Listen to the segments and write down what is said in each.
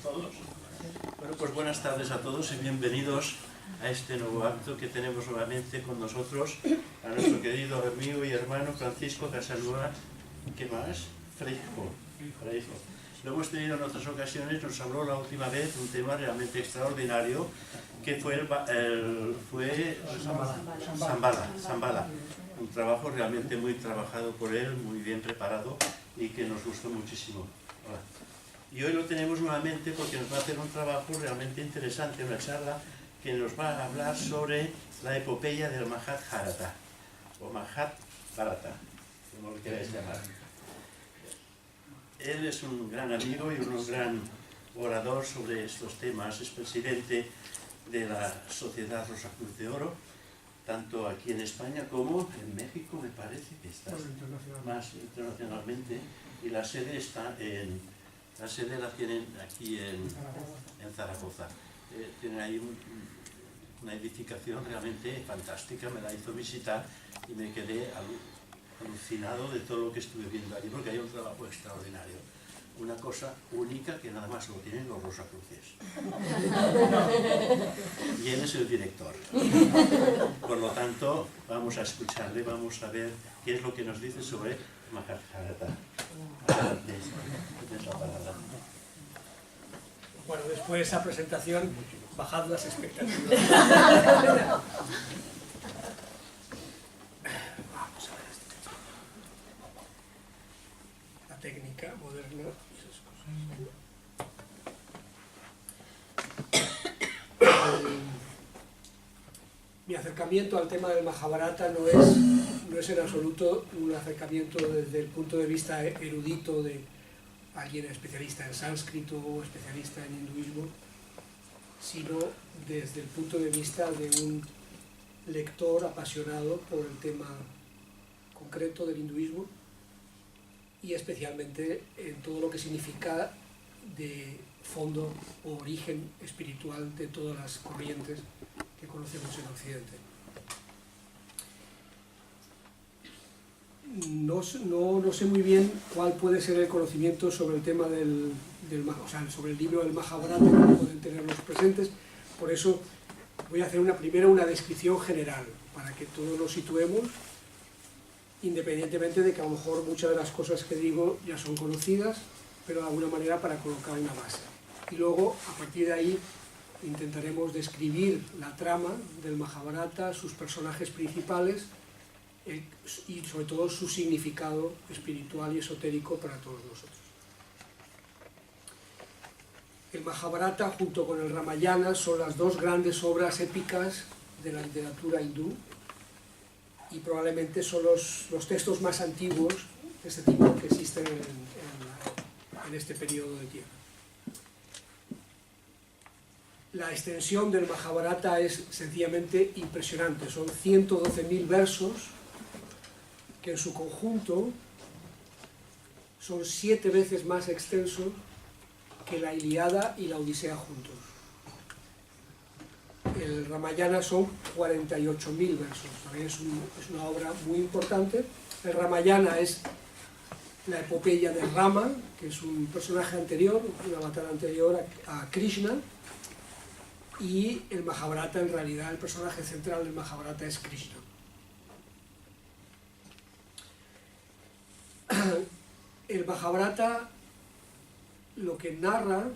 todos. Bueno, pues buenas tardes a todos y bienvenidos a este nuevo acto que tenemos nuevamente con nosotros a nuestro querido amigo y hermano Francisco Casanova, ¿qué más? Freijo. Lo hemos tenido en otras ocasiones, nos habló la última vez un tema realmente extraordinario que fue Zambala. Un trabajo realmente muy trabajado por él, muy bien preparado y que nos gustó muchísimo. Hola. Y hoy lo tenemos nuevamente porque nos va a hacer un trabajo realmente interesante, una charla que nos va a hablar sobre la epopeya del Mahabharata, o Mahabharata, como lo queráis llamar. Él es un gran amigo y un gran orador sobre estos temas, es presidente de la Sociedad Rosacruz de Oro, tanto aquí en España como en México, me parece que está más internacionalmente, y la sede la tienen aquí en Zaragoza. Tienen ahí una edificación realmente fantástica, me la hizo visitar y me quedé alucinado de todo lo que estuve viendo allí, porque hay un trabajo extraordinario. Una cosa única que nada más lo tienen los Rosacruces. Y él es el director. Por lo tanto, vamos a escucharle, vamos a ver qué es lo que nos dice sobre Mahabharata. Adelante, tienes la palabra. Bueno, después de esa presentación, bajad las expectativas. Vamos a ver la técnica moderna y esas cosas. Mi acercamiento al tema del Mahabharata no es en absoluto un acercamiento desde el punto de vista erudito de alguien especialista en sánscrito o especialista en hinduismo, sino desde el punto de vista de un lector apasionado por el tema concreto del hinduismo y especialmente en todo lo que significa de fondo o origen espiritual de todas las corrientes que conocemos en Occidente. No sé muy bien cuál puede ser el conocimiento sobre el tema sobre el libro del Mahabharata que pueden tener los presentes, por eso voy a hacer primero una descripción general para que todos nos situemos, independientemente de que a lo mejor muchas de las cosas que digo ya son conocidas, pero de alguna manera para colocar una base. Y luego, a partir de ahí, intentaremos describir la trama del Mahabharata, sus personajes principales y sobre todo su significado espiritual y esotérico para todos nosotros. El Mahabharata junto con el Ramayana son las dos grandes obras épicas de la literatura hindú y probablemente son los textos más antiguos de este tipo que existen en este periodo de tiempo. La extensión del Mahabharata es sencillamente impresionante, son 112.000 versos que en su conjunto son 7 veces más extensos que la Ilíada y la Odisea juntos. El Ramayana son 48.000 versos, también es una obra muy importante. El Ramayana es la epopeya de Rama, que es un personaje anterior, un avatar anterior a Krishna, y el Mahabharata, en realidad, el personaje central del Mahabharata es Krishna. El Mahabharata lo que narra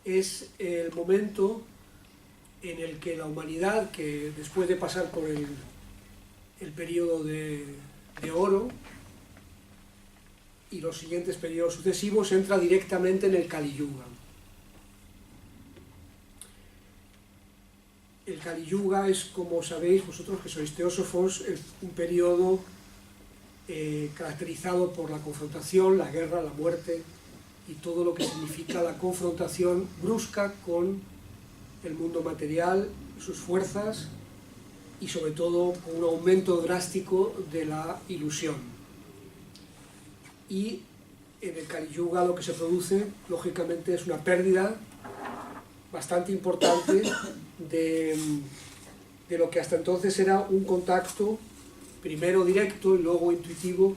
es el momento en el que la humanidad, que después de pasar por el periodo de oro y los siguientes periodos sucesivos, entra directamente en el Kali Yuga. El Kali Yuga es, como sabéis vosotros que sois teósofos, un periodo caracterizado por la confrontación, la guerra, la muerte y todo lo que significa la confrontación brusca con el mundo material, sus fuerzas y sobre todo con un aumento drástico de la ilusión. Y en el Kali Yuga lo que se produce, lógicamente, es una pérdida bastante importante de lo que hasta entonces era un contacto primero directo y luego intuitivo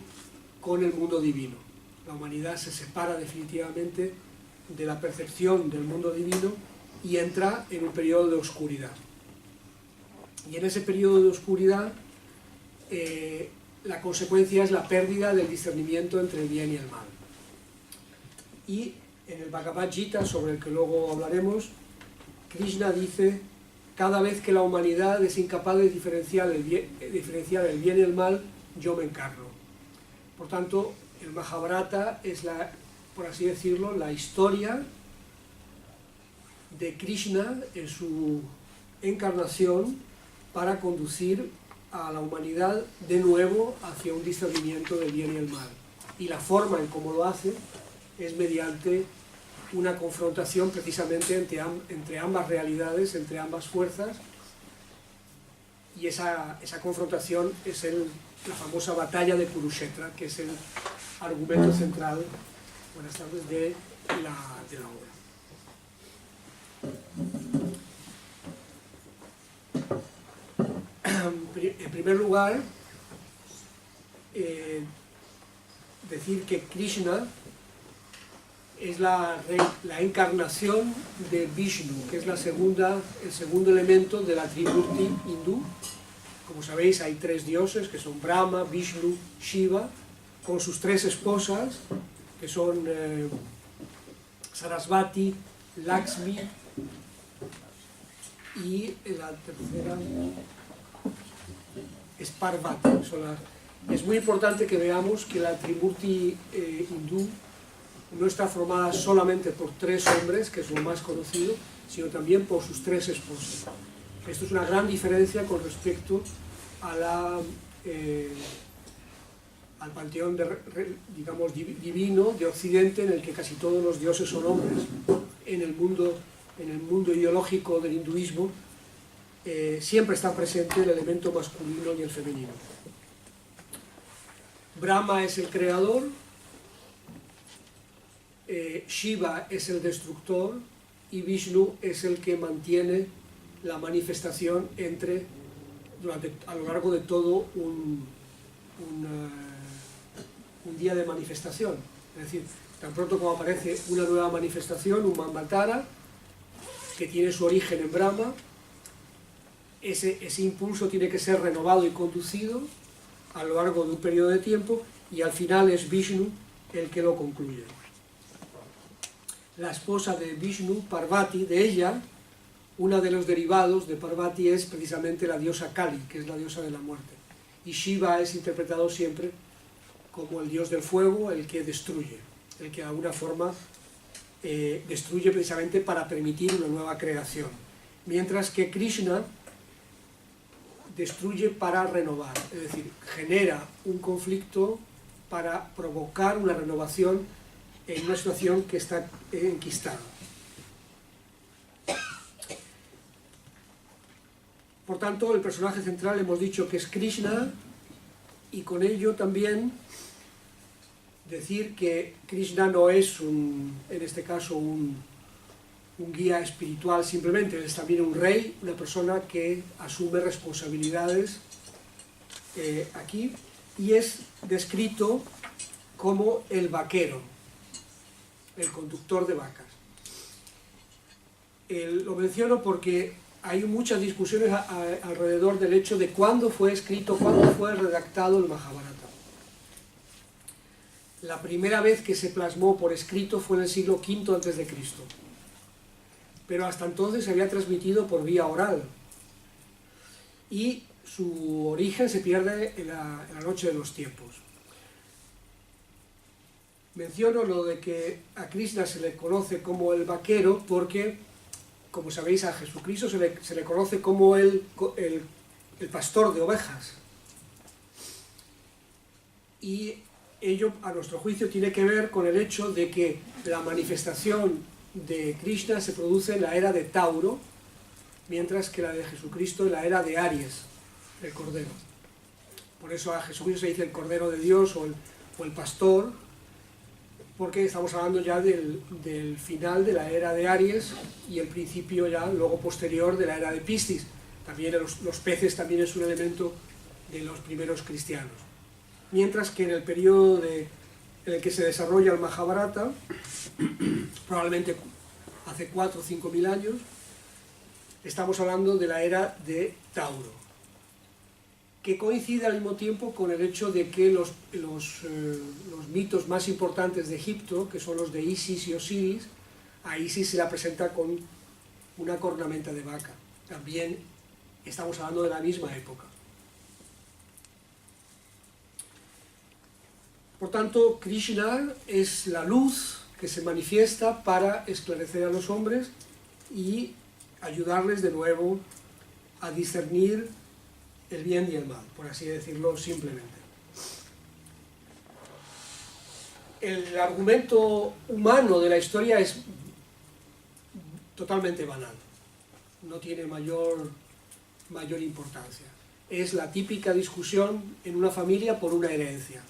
con el mundo divino. La humanidad se separa definitivamente de la percepción del mundo divino y entra en un periodo de oscuridad. Y en ese periodo de oscuridad la consecuencia es la pérdida del discernimiento entre el bien y el mal. Y en el Bhagavad Gita, sobre el que luego hablaremos, Krishna dice: cada vez que la humanidad es incapaz de diferenciar el bien y el mal, yo me encarno. Por tanto, el Mahabharata es, por así decirlo, la historia de Krishna en su encarnación para conducir a la humanidad de nuevo hacia un discernimiento del bien y el mal. Y la forma en cómo lo hace es mediante una confrontación precisamente entre ambas realidades, entre ambas fuerzas, y esa confrontación es la famosa batalla de Kurukshetra, que es el argumento central, buenas tardes, de la obra. En primer lugar, decir que Krishna es la encarnación de Vishnu, que es el segundo elemento de la Trimurti hindú. Como sabéis, hay tres dioses, que son Brahma, Vishnu, Shiva, con sus tres esposas, que son Sarasvati, Lakshmi, y la tercera es Parvati. Es muy importante que veamos que la Trimurti hindú no está formada solamente por tres hombres, que es lo más conocido, sino también por sus tres esposas. Esto es una gran diferencia con respecto a al panteón digamos, divino de Occidente, en el que casi todos los dioses son hombres. En el mundo ideológico del hinduismo siempre está presente el elemento masculino y el femenino. Brahma es el creador, Shiva es el destructor y Vishnu es el que mantiene la manifestación a lo largo de todo un día de manifestación. Es decir, tan pronto como aparece una nueva manifestación, un Manvatara, que tiene su origen en Brahma, ese impulso tiene que ser renovado y conducido a lo largo de un periodo de tiempo, y al final es Vishnu el que lo concluye. La esposa de Vishnu, Parvati, de ella, uno de los derivados de Parvati es precisamente la diosa Kali, que es la diosa de la muerte. Y Shiva es interpretado siempre como el dios del fuego, el que destruye, el que de alguna forma destruye precisamente para permitir una nueva creación. Mientras que Krishna destruye para renovar, es decir, genera un conflicto para provocar una renovación en una situación que está enquistada. Por tanto, el personaje central hemos dicho que es Krishna, y con ello también decir que Krishna no es en este caso un guía espiritual simplemente, es también un rey, una persona que asume responsabilidades aquí, y es descrito como el vaquero, el conductor de vacas. Lo menciono porque hay muchas discusiones alrededor del hecho de cuándo fue escrito, cuándo fue redactado el Mahabharata. La primera vez que se plasmó por escrito fue en el siglo V a.C., pero hasta entonces se había transmitido por vía oral, y su origen se pierde en la noche de los tiempos. Menciono lo de que a Krishna se le conoce como el vaquero porque, como sabéis, a Jesucristo se le conoce como el pastor de ovejas. Y ello, a nuestro juicio, tiene que ver con el hecho de que la manifestación de Krishna se produce en la era de Tauro, mientras que la de Jesucristo en la era de Aries, el Cordero. Por eso a Jesucristo se dice el Cordero de Dios o el Pastor, porque estamos hablando ya del final de la era de Aries y el principio ya luego posterior de la era de Piscis. También los peces también es un elemento de los primeros cristianos. Mientras que en el periodo de en el que se desarrolla el Mahabharata, probablemente hace 4 o 5 mil años. Estamos hablando de la era de Tauro, que coincide al mismo tiempo con el hecho de que los mitos más importantes de Egipto, que son los de Isis y Osiris, a Isis se la presenta con una cornamenta de vaca. También estamos hablando de la misma época. Por tanto, Krishna es la luz que se manifiesta para esclarecer a los hombres y ayudarles de nuevo a discernir el bien y el mal, por así decirlo simplemente. El argumento humano de la historia es totalmente banal, no tiene mayor importancia. Es la típica discusión en una familia por una herencia.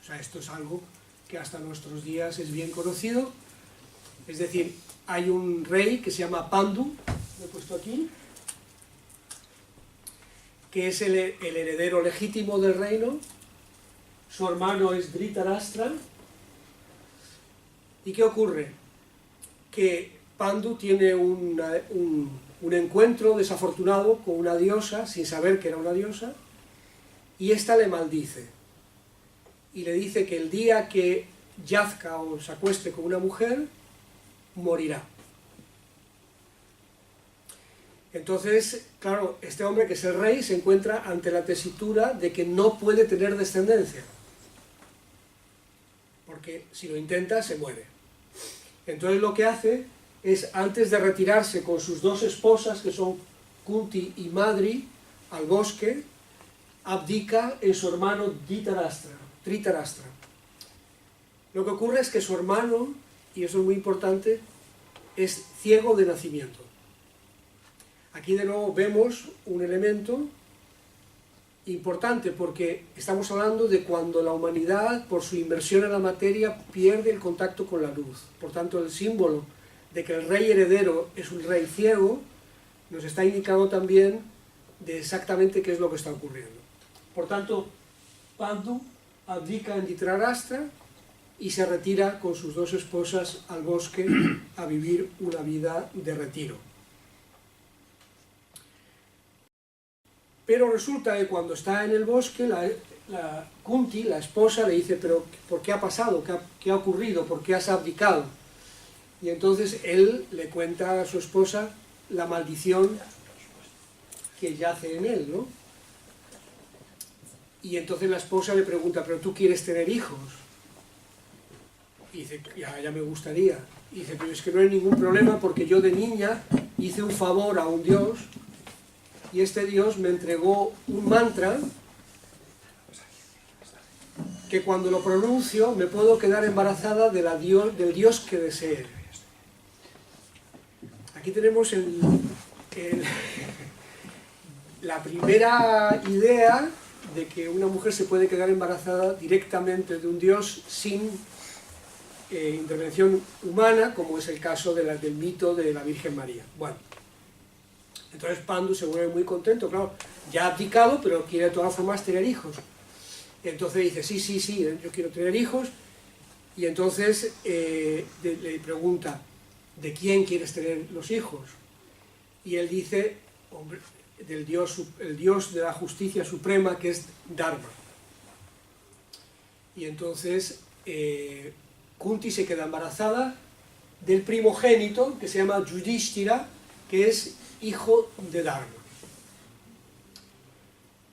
O sea, esto es algo que hasta nuestros días es bien conocido. Es decir, hay un rey que se llama Pandu, lo he puesto aquí, que es el heredero legítimo del reino. Su hermano es Dhritarashtra. ¿Y qué ocurre? Que Pandu tiene un encuentro desafortunado con una diosa, sin saber que era una diosa, y ésta le maldice. Y le dice que el día que yazca o se acueste con una mujer, morirá. Entonces, claro, este hombre, que es el rey, se encuentra ante la tesitura de que no puede tener descendencia, porque si lo intenta, se muere. Entonces lo que hace es, antes de retirarse con sus 2 esposas, que son Kunti y Madri, al bosque, abdica en su hermano Dhritarashtra. Lo que ocurre es que su hermano, y eso es muy importante, es ciego de nacimiento. Aquí de nuevo vemos un elemento importante, porque estamos hablando de cuando la humanidad, por su inmersión en la materia, pierde el contacto con la luz. Por tanto, el símbolo de que el rey heredero es un rey ciego nos está indicando también de exactamente qué es lo que está ocurriendo. Por tanto, Pandu abdica en Dhritarashtra y se retira con sus 2 esposas al bosque a vivir una vida de retiro. Pero resulta que cuando está en el bosque, la Kunti, la esposa, le dice: ¿pero por qué ha pasado? ¿Qué ha ocurrido? ¿Por qué has abdicado? Y entonces él le cuenta a su esposa la maldición que yace en él, ¿no? Y entonces la esposa le pregunta: ¿pero tú quieres tener hijos? Y dice: ya me gustaría. Y dice: pero es que no hay ningún problema, porque yo de niña hice un favor a un dios, y este dios me entregó un mantra que cuando lo pronuncio me puedo quedar embarazada del dios que desee. Aquí tenemos la primera idea de que una mujer se puede quedar embarazada directamente de un dios sin intervención humana, como es el caso del mito de la Virgen María. Bueno, entonces Pandu se vuelve muy contento, claro, ya ha abdicado, pero quiere de todas formas tener hijos. Entonces dice: sí, yo quiero tener hijos. Y entonces le pregunta: ¿de quién quieres tener los hijos? Y él dice: hombre, el dios de la justicia suprema, que es Dharma. Y entonces Kunti se queda embarazada del primogénito, que se llama Yudhishthira, que es hijo de Dharma.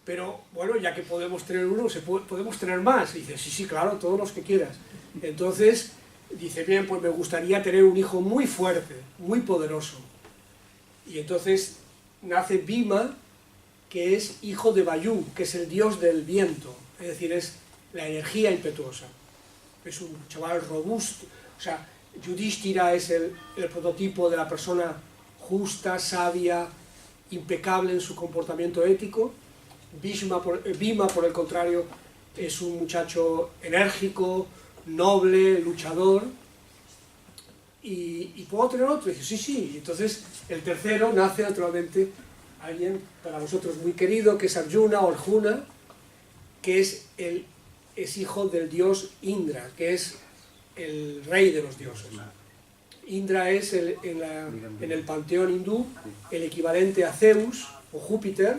Pero bueno, ya que podemos tener uno, podemos tener más. Y dice: sí, claro, todos los que quieras. Entonces dice: bien, pues me gustaría tener un hijo muy fuerte, muy poderoso. Y entonces nace Bhima, que es hijo de Vayu, que es el dios del viento, es decir, es la energía impetuosa. Es un chaval robusto. O sea, Yudhishthira es el prototipo de la persona justa, sabia, impecable en su comportamiento ético. Bhima, por el contrario, es un muchacho enérgico, noble, luchador. ¿Y puedo tener otro? Y dice: sí. Entonces el tercero nace naturalmente alguien para vosotros muy querido, que es Arjuna o Arjuna, que es el es hijo del dios Indra, que es el rey de los dioses. Indra es en el panteón hindú el equivalente a Zeus o Júpiter,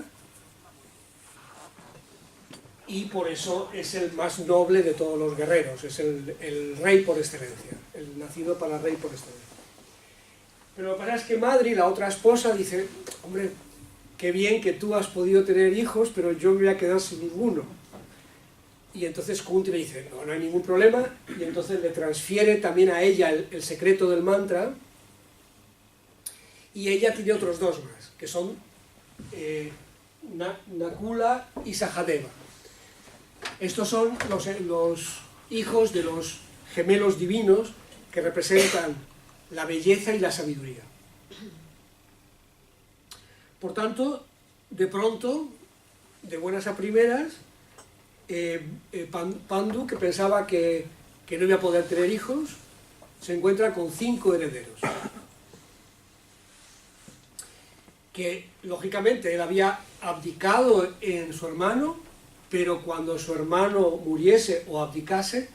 y por eso es el más noble de todos los guerreros, es el rey por excelencia, el nacido para rey por excelencia. Pero lo que pasa es que Madri, la otra esposa, dice, hombre, qué bien que tú has podido tener hijos, pero yo me voy a quedar sin ninguno. Y entonces Kunti le dice, no, no hay ningún problema, y entonces le transfiere también a ella el secreto del mantra, y ella tiene otros dos más, que son Nakula y Sahadeva. Estos son los hijos de los gemelos divinos que representan la belleza y la sabiduría. Por tanto, de pronto, de buenas a primeras, Pandu, que pensaba que no iba a poder tener hijos, se encuentra con 5 herederos. Que, lógicamente, él había abdicado en su hermano, pero cuando su hermano muriese o abdicase,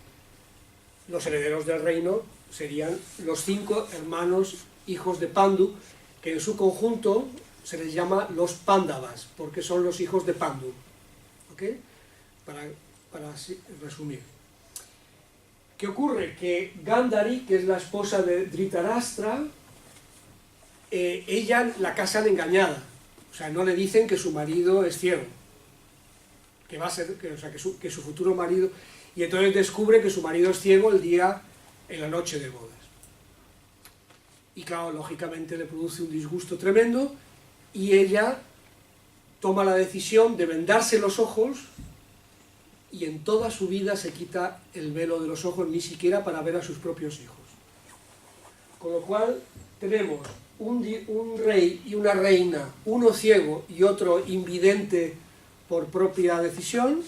los herederos del reino serían los 5 hermanos hijos de Pandu, que en su conjunto se les llama los Pándavas, porque son los hijos de Pandu. ¿Ok? Para así resumir. ¿Qué ocurre? Que Gandhari, que es la esposa de Dhritarashtra, ella la casan engañada. O sea, no le dicen que su marido es ciego, que va a ser, que su futuro marido, y entonces descubre que su marido es ciego en la noche de bodas. Y claro, lógicamente le produce un disgusto tremendo, y ella toma la decisión de vendarse los ojos, y en toda su vida se quita el velo de los ojos, ni siquiera para ver a sus propios hijos. Con lo cual tenemos un rey y una reina, uno ciego y otro invidente por propia decisión,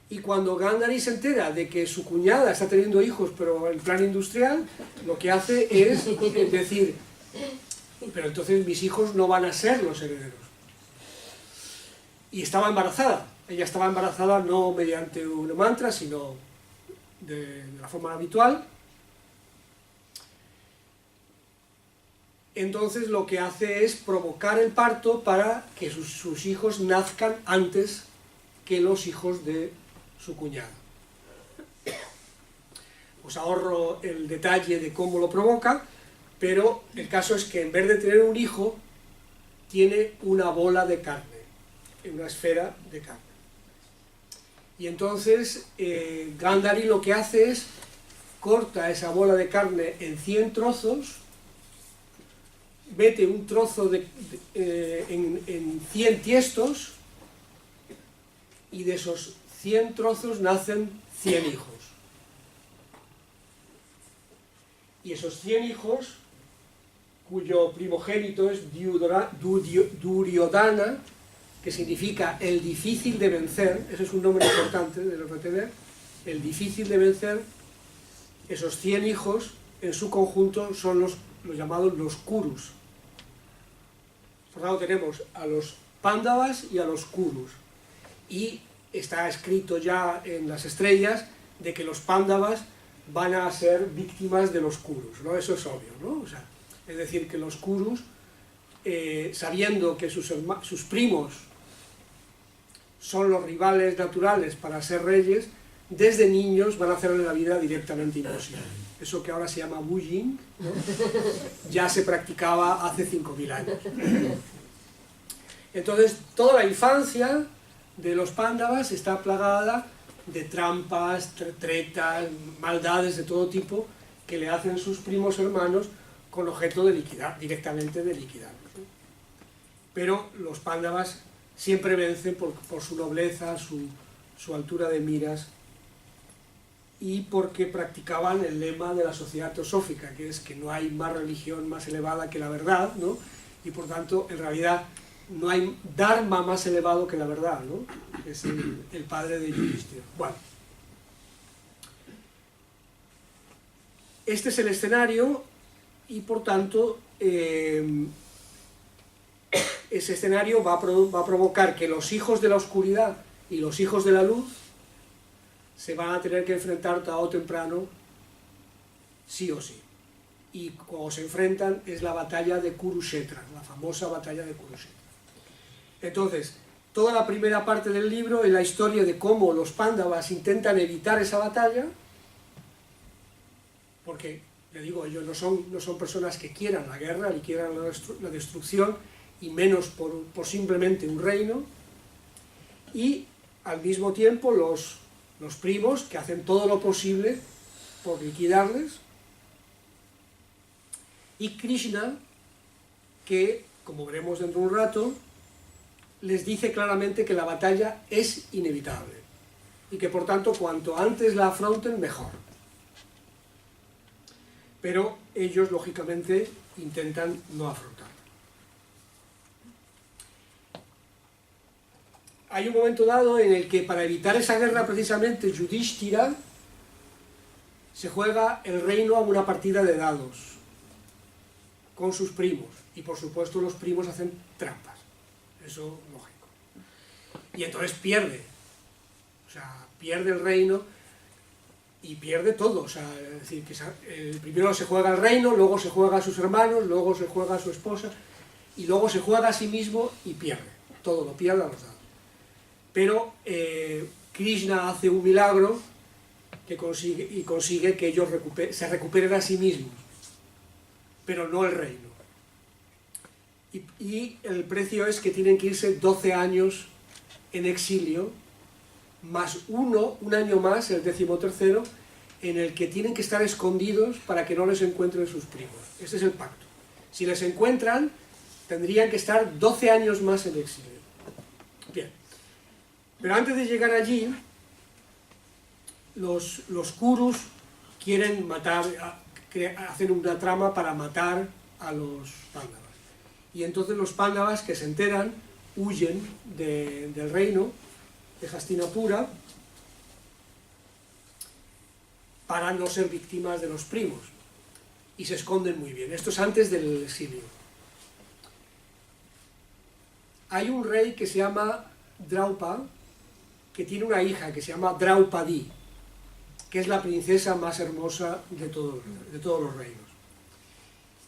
y cuando Gandhari se entera de que su cuñada está teniendo hijos pero en plan industrial, lo que hace es decir, pero entonces mis hijos no van a ser los herederos. Y estaba embarazada, ella estaba embarazada no mediante un mantra, sino de la forma habitual. Entonces lo que hace es provocar el parto para que sus hijos nazcan antes que los hijos de su cuñada. Os ahorro el detalle de cómo lo provoca, pero el caso es que en vez de tener un hijo, tiene una bola de carne, una esfera de carne. Y entonces Gandhari lo que hace es corta esa bola de carne en 100 trozos, mete un trozo en 100 tiestos, y de esos 100 trozos nacen 100 hijos. Y esos 100 hijos, cuyo primogénito es Duryodhana, que significa el difícil de vencer, ese es un nombre importante de retener, el difícil de vencer, esos 100 hijos en su conjunto son los llamados los Kurus. Por lo tanto tenemos a los Pándavas y a los Kurus. Y está escrito ya en las estrellas de que los Pándavas van a ser víctimas de los Kurus, ¿no? Eso es obvio, ¿no? O sea, es decir, que los Kurus, sabiendo que sus primos son los rivales naturales para ser reyes, desde niños van a hacerle la vida directamente imposible. Eso que ahora se llama bullying, ¿no? Ya se practicaba hace 5000 años. Entonces, toda la infancia de los Pándavas está plagada de trampas, tretas, maldades de todo tipo que le hacen sus primos hermanos con objeto de liquidar, directamente de liquidarlos, ¿no? Pero los Pándavas siempre vencen por su nobleza, su altura de miras, y porque practicaban el lema de la sociedad teosófica, que es que no hay más religión más elevada que la verdad, ¿no? Y por tanto, en realidad, no hay dharma más elevado que la verdad, ¿no? Es el padre de Yudhishthira. Bueno, este es el escenario, y por tanto, ese escenario va a provocar que los hijos de la oscuridad y los hijos de la luz se van a tener que enfrentar tarde o temprano, sí o sí. Y cuando se enfrentan es la batalla de Kurukshetra, la famosa batalla de Kurukshetra. Entonces, toda la primera parte del libro es la historia de cómo los Pándavas intentan evitar esa batalla, porque, le digo, ellos no son personas que quieran la guerra, ni quieran la destrucción, y menos por simplemente un reino, y al mismo tiempo los primos, que hacen todo lo posible por liquidarles, y Krishna, que, como veremos dentro de un rato, les dice claramente que la batalla es inevitable, y que por tanto cuanto antes la afronten, mejor. Pero ellos, lógicamente, intentan no afrontarla. Hay un momento dado en el que, para evitar esa guerra, precisamente, Yudhishthira se juega el reino a una partida de dados con sus primos, y por supuesto los primos hacen trampas, eso lógico, y entonces pierde, o sea, pierde el reino y pierde todo, o sea, es decir, que primero se juega el reino, luego se juega a sus hermanos, luego se juega a su esposa, y luego se juega a sí mismo y pierde, todo lo pierde a los dados. Pero Krishna hace un milagro que consigue que ellos se recuperen a sí mismos, pero no el reino. Y el precio es que tienen que irse 12 años en exilio, más un año más, el 13º, en el que tienen que estar escondidos para que no les encuentren sus primos. Ese es el pacto. Si les encuentran, tendrían que estar 12 años más en exilio. Bien. Pero antes de llegar allí, los Kurus quieren matar, hacen una trama para matar a los Pándavas. Y entonces los Pándavas, que se enteran, huyen del reino de Hastinapura para no ser víctimas de los primos. Y se esconden muy bien. Esto es antes del exilio. Hay un rey que se llama Draupa, que tiene una hija que se llama Draupadi, que es la princesa más hermosa de todos los reinos.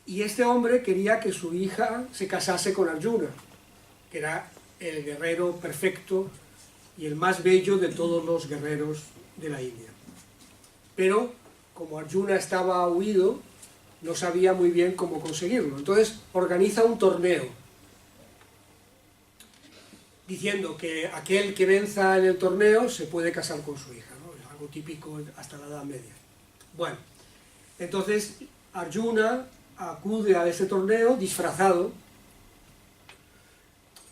Y este hombre quería que su hija se casase con Arjuna, que era el guerrero perfecto y el más bello de todos los guerreros de la India. Pero, como Arjuna estaba huido, no sabía muy bien cómo conseguirlo. Entonces organiza un torneo, diciendo que aquel que venza en el torneo se puede casar con su hija, ¿no? Es algo típico hasta la Edad Media. Bueno, entonces Arjuna acude a ese torneo disfrazado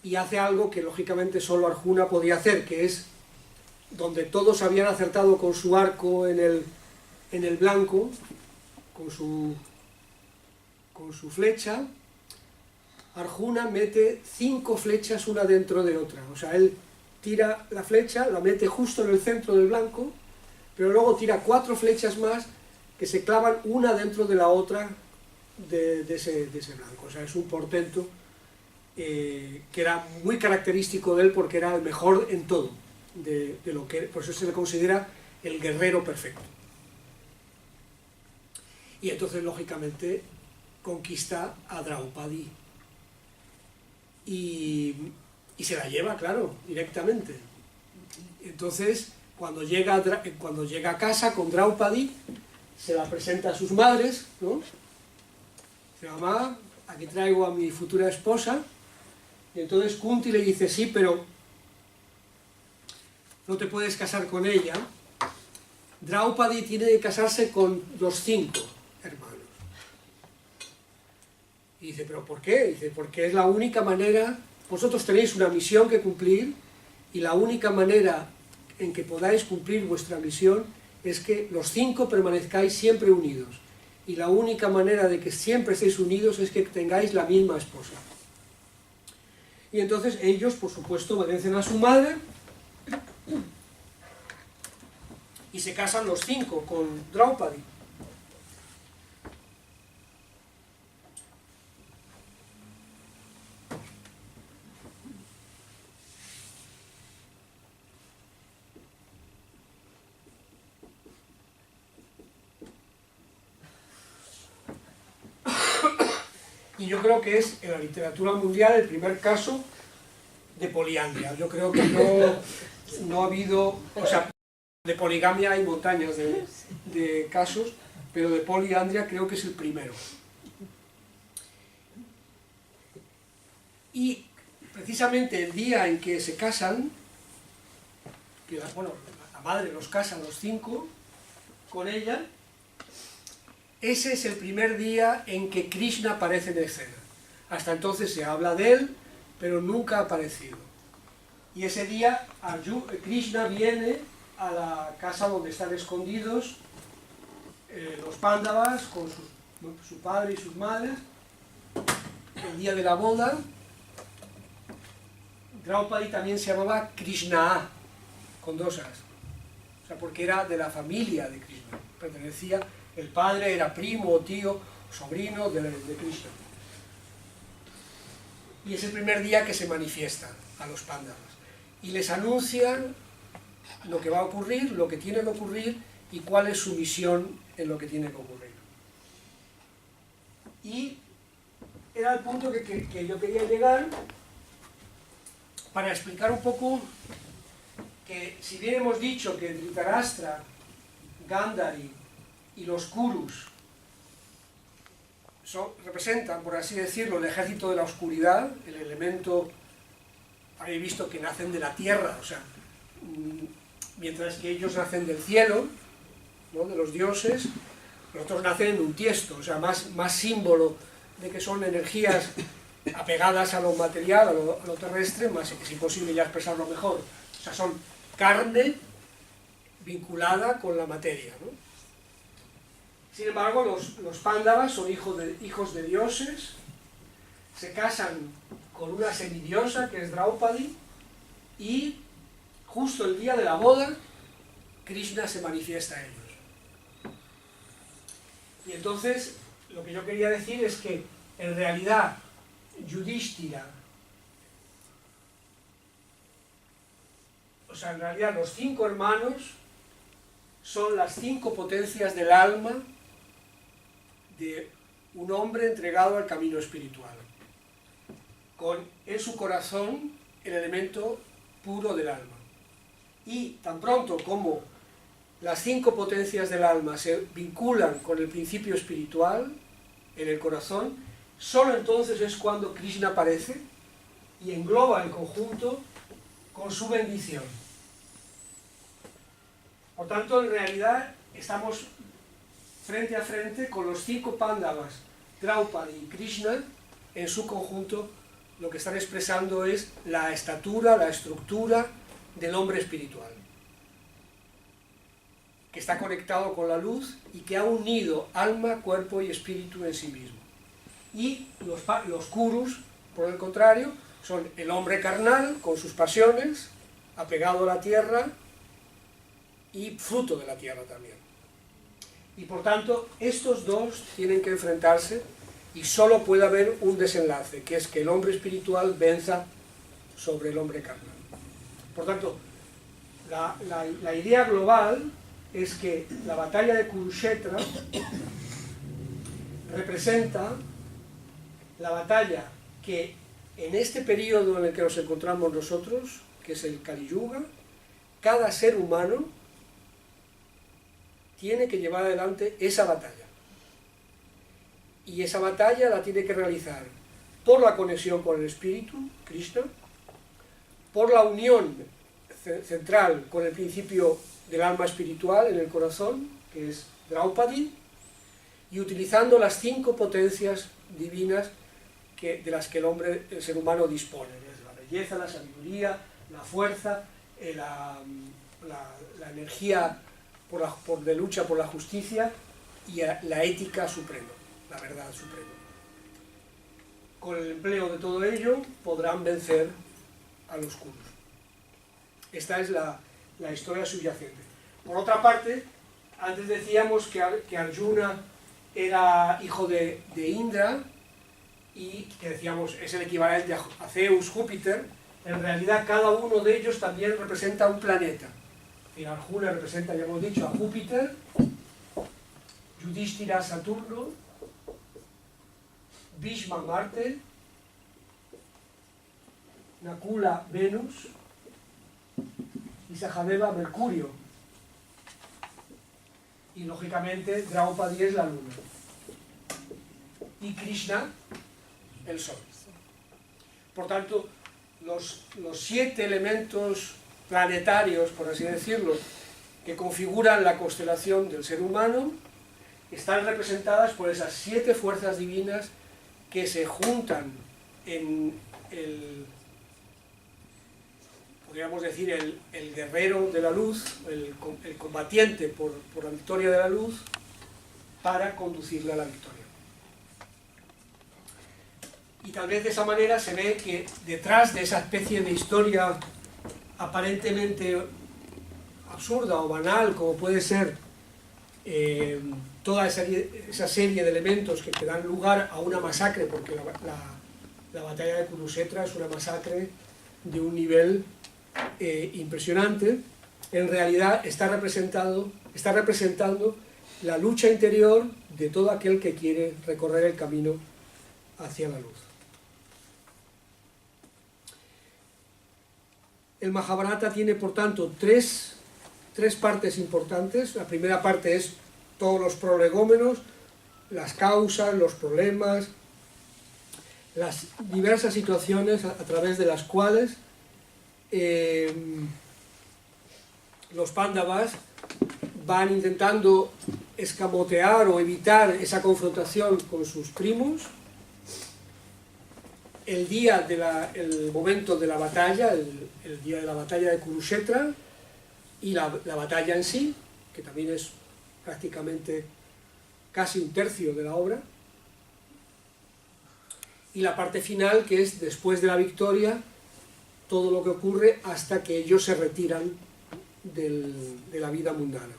y hace algo que lógicamente solo Arjuna podía hacer, que es donde todos habían acertado con su arco en el blanco, con su flecha, Arjuna mete 5 flechas una dentro de otra. O sea, él tira la flecha, la mete justo en el centro del blanco, pero luego tira 4 flechas más que se clavan una dentro de la otra de ese blanco. O sea, es un portento que era muy característico de él porque era el mejor en todo, por eso se le considera el guerrero perfecto. Y entonces, lógicamente, conquista a Draupadi. Y se la lleva, claro, directamente. Entonces, cuando llega a casa con Draupadi, se la presenta a sus madres, ¿no? Dice: mamá, aquí traigo a mi futura esposa. Y entonces Kunti le dice: sí, pero no te puedes casar con ella. Draupadi tiene que casarse con los 5 hermanos. Y dice: ¿pero por qué? Dice: porque es la única manera, vosotros tenéis una misión que cumplir, y la única manera en que podáis cumplir vuestra misión es que los 5 permanezcáis siempre unidos. Y la única manera de que siempre estéis unidos es que tengáis la misma esposa. Y entonces ellos, por supuesto, obedecen a su madre y se casan los 5 con Draupadi. Y yo creo que es en la literatura mundial el primer caso de poliandria. Yo creo que no ha habido, o sea, de poligamia hay montañas de casos, pero de poliandria creo que es el primero. Y precisamente el día en que se casan, que la madre los casa a los 5 con ella, ese es el primer día en que Krishna aparece en escena. Hasta entonces se habla de él, pero nunca ha aparecido. Y ese día Krishna viene a la casa donde están escondidos los Pándavas con su padre y sus madres. El día de la boda, Draupadi también se llamaba Krishna, con 2 As. O sea, porque era de la familia de Krishna. Pertenecía, el padre era primo, tío, sobrino de Krishna. Y es el primer día que se manifiesta a los Pándavas. Y les anuncian lo que va a ocurrir, lo que tiene que ocurrir y cuál es su misión en lo que tiene que ocurrir. Y era el punto que yo quería llegar para explicar un poco que, si bien hemos dicho que Dhritarashtra, Gandhari y los Kurus representan, por así decirlo, el ejército de la oscuridad, el elemento, habéis visto que nacen de la tierra, o sea, mientras que ellos nacen del cielo, ¿no?, de los dioses, los otros nacen en un tiesto, o sea, más símbolo de que son energías apegadas a lo material, a lo terrestre, más es imposible ya expresarlo mejor. O sea, son carne vinculada con la materia, ¿no? Sin embargo, los Pándavas son hijos de dioses, se casan con una semidiosa que es Draupadi, y justo el día de la boda, Krishna se manifiesta a ellos. Y entonces, lo que yo quería decir es que, en realidad, Yudhishthira, o sea, en realidad los 5 hermanos son las 5 potencias del alma de un hombre entregado al camino espiritual, con en su corazón el elemento puro del alma. Y tan pronto como las 5 potencias del alma se vinculan con el principio espiritual en el corazón, solo entonces es cuando Krishna aparece y engloba el conjunto con su bendición. Por tanto, en realidad, estamos frente a frente con los 5 Pándavas, Draupadi y Krishna. En su conjunto, lo que están expresando es la estatura, la estructura del hombre espiritual, que está conectado con la luz y que ha unido alma, cuerpo y espíritu en sí mismo. Y los Kurus, por el contrario, son el hombre carnal, con sus pasiones, apegado a la tierra y fruto de la tierra también. Y por tanto, estos dos tienen que enfrentarse y solo puede haber un desenlace, que es que el hombre espiritual venza sobre el hombre carnal. Por tanto, la idea global es que la batalla de Kurukshetra representa la batalla que en este periodo en el que nos encontramos nosotros, que es el Kali Yuga, cada ser humano tiene que llevar adelante esa batalla. Y esa batalla la tiene que realizar por la conexión con el espíritu, Krishna, por la unión central con el principio del alma espiritual en el corazón, que es Draupadi, y utilizando las 5 potencias divinas de las que el ser humano dispone, es la belleza, la sabiduría, la fuerza, la energía de lucha por la justicia y la ética suprema, la verdad suprema. Con el empleo de todo ello podrán vencer a los Kurus. Esta es la historia subyacente. Por otra parte, antes decíamos que Arjuna era hijo de Indra y que decíamos es el equivalente a Zeus, Júpiter. En realidad cada uno de ellos también representa un planeta. Arjuna representa, ya hemos dicho, a Júpiter, Yudhishthira a Saturno, Bhishma Marte, Nakula Venus y Sahadeva Mercurio. Y lógicamente Draupadi es la luna. Y Krishna, el sol. Por tanto, los 7 elementos planetarios, por así decirlo, que configuran la constelación del ser humano, están representadas por esas 7 fuerzas divinas que se juntan en el, podríamos decir, el guerrero de la luz, el combatiente por la victoria de la luz, para conducirle a la victoria. Y tal vez de esa manera se ve que detrás de esa especie de historia aparentemente absurda o banal, como puede ser toda esa serie de elementos que dan lugar a una masacre, porque la batalla de Kurukshetra es una masacre de un nivel impresionante, en realidad está representando la lucha interior de todo aquel que quiere recorrer el camino hacia la luz. El Mahabharata tiene, por tanto, tres partes importantes. La primera parte es todos los prolegómenos, las causas, los problemas, las diversas situaciones a través de las cuales los Pándavas van intentando escamotear o evitar esa confrontación con sus primos. El momento de la batalla, el día de la batalla de Kurukshetra, y la batalla en sí, que también es prácticamente casi un tercio de la obra, y la parte final, que es después de la victoria, todo lo que ocurre hasta que ellos se retiran de la vida mundana.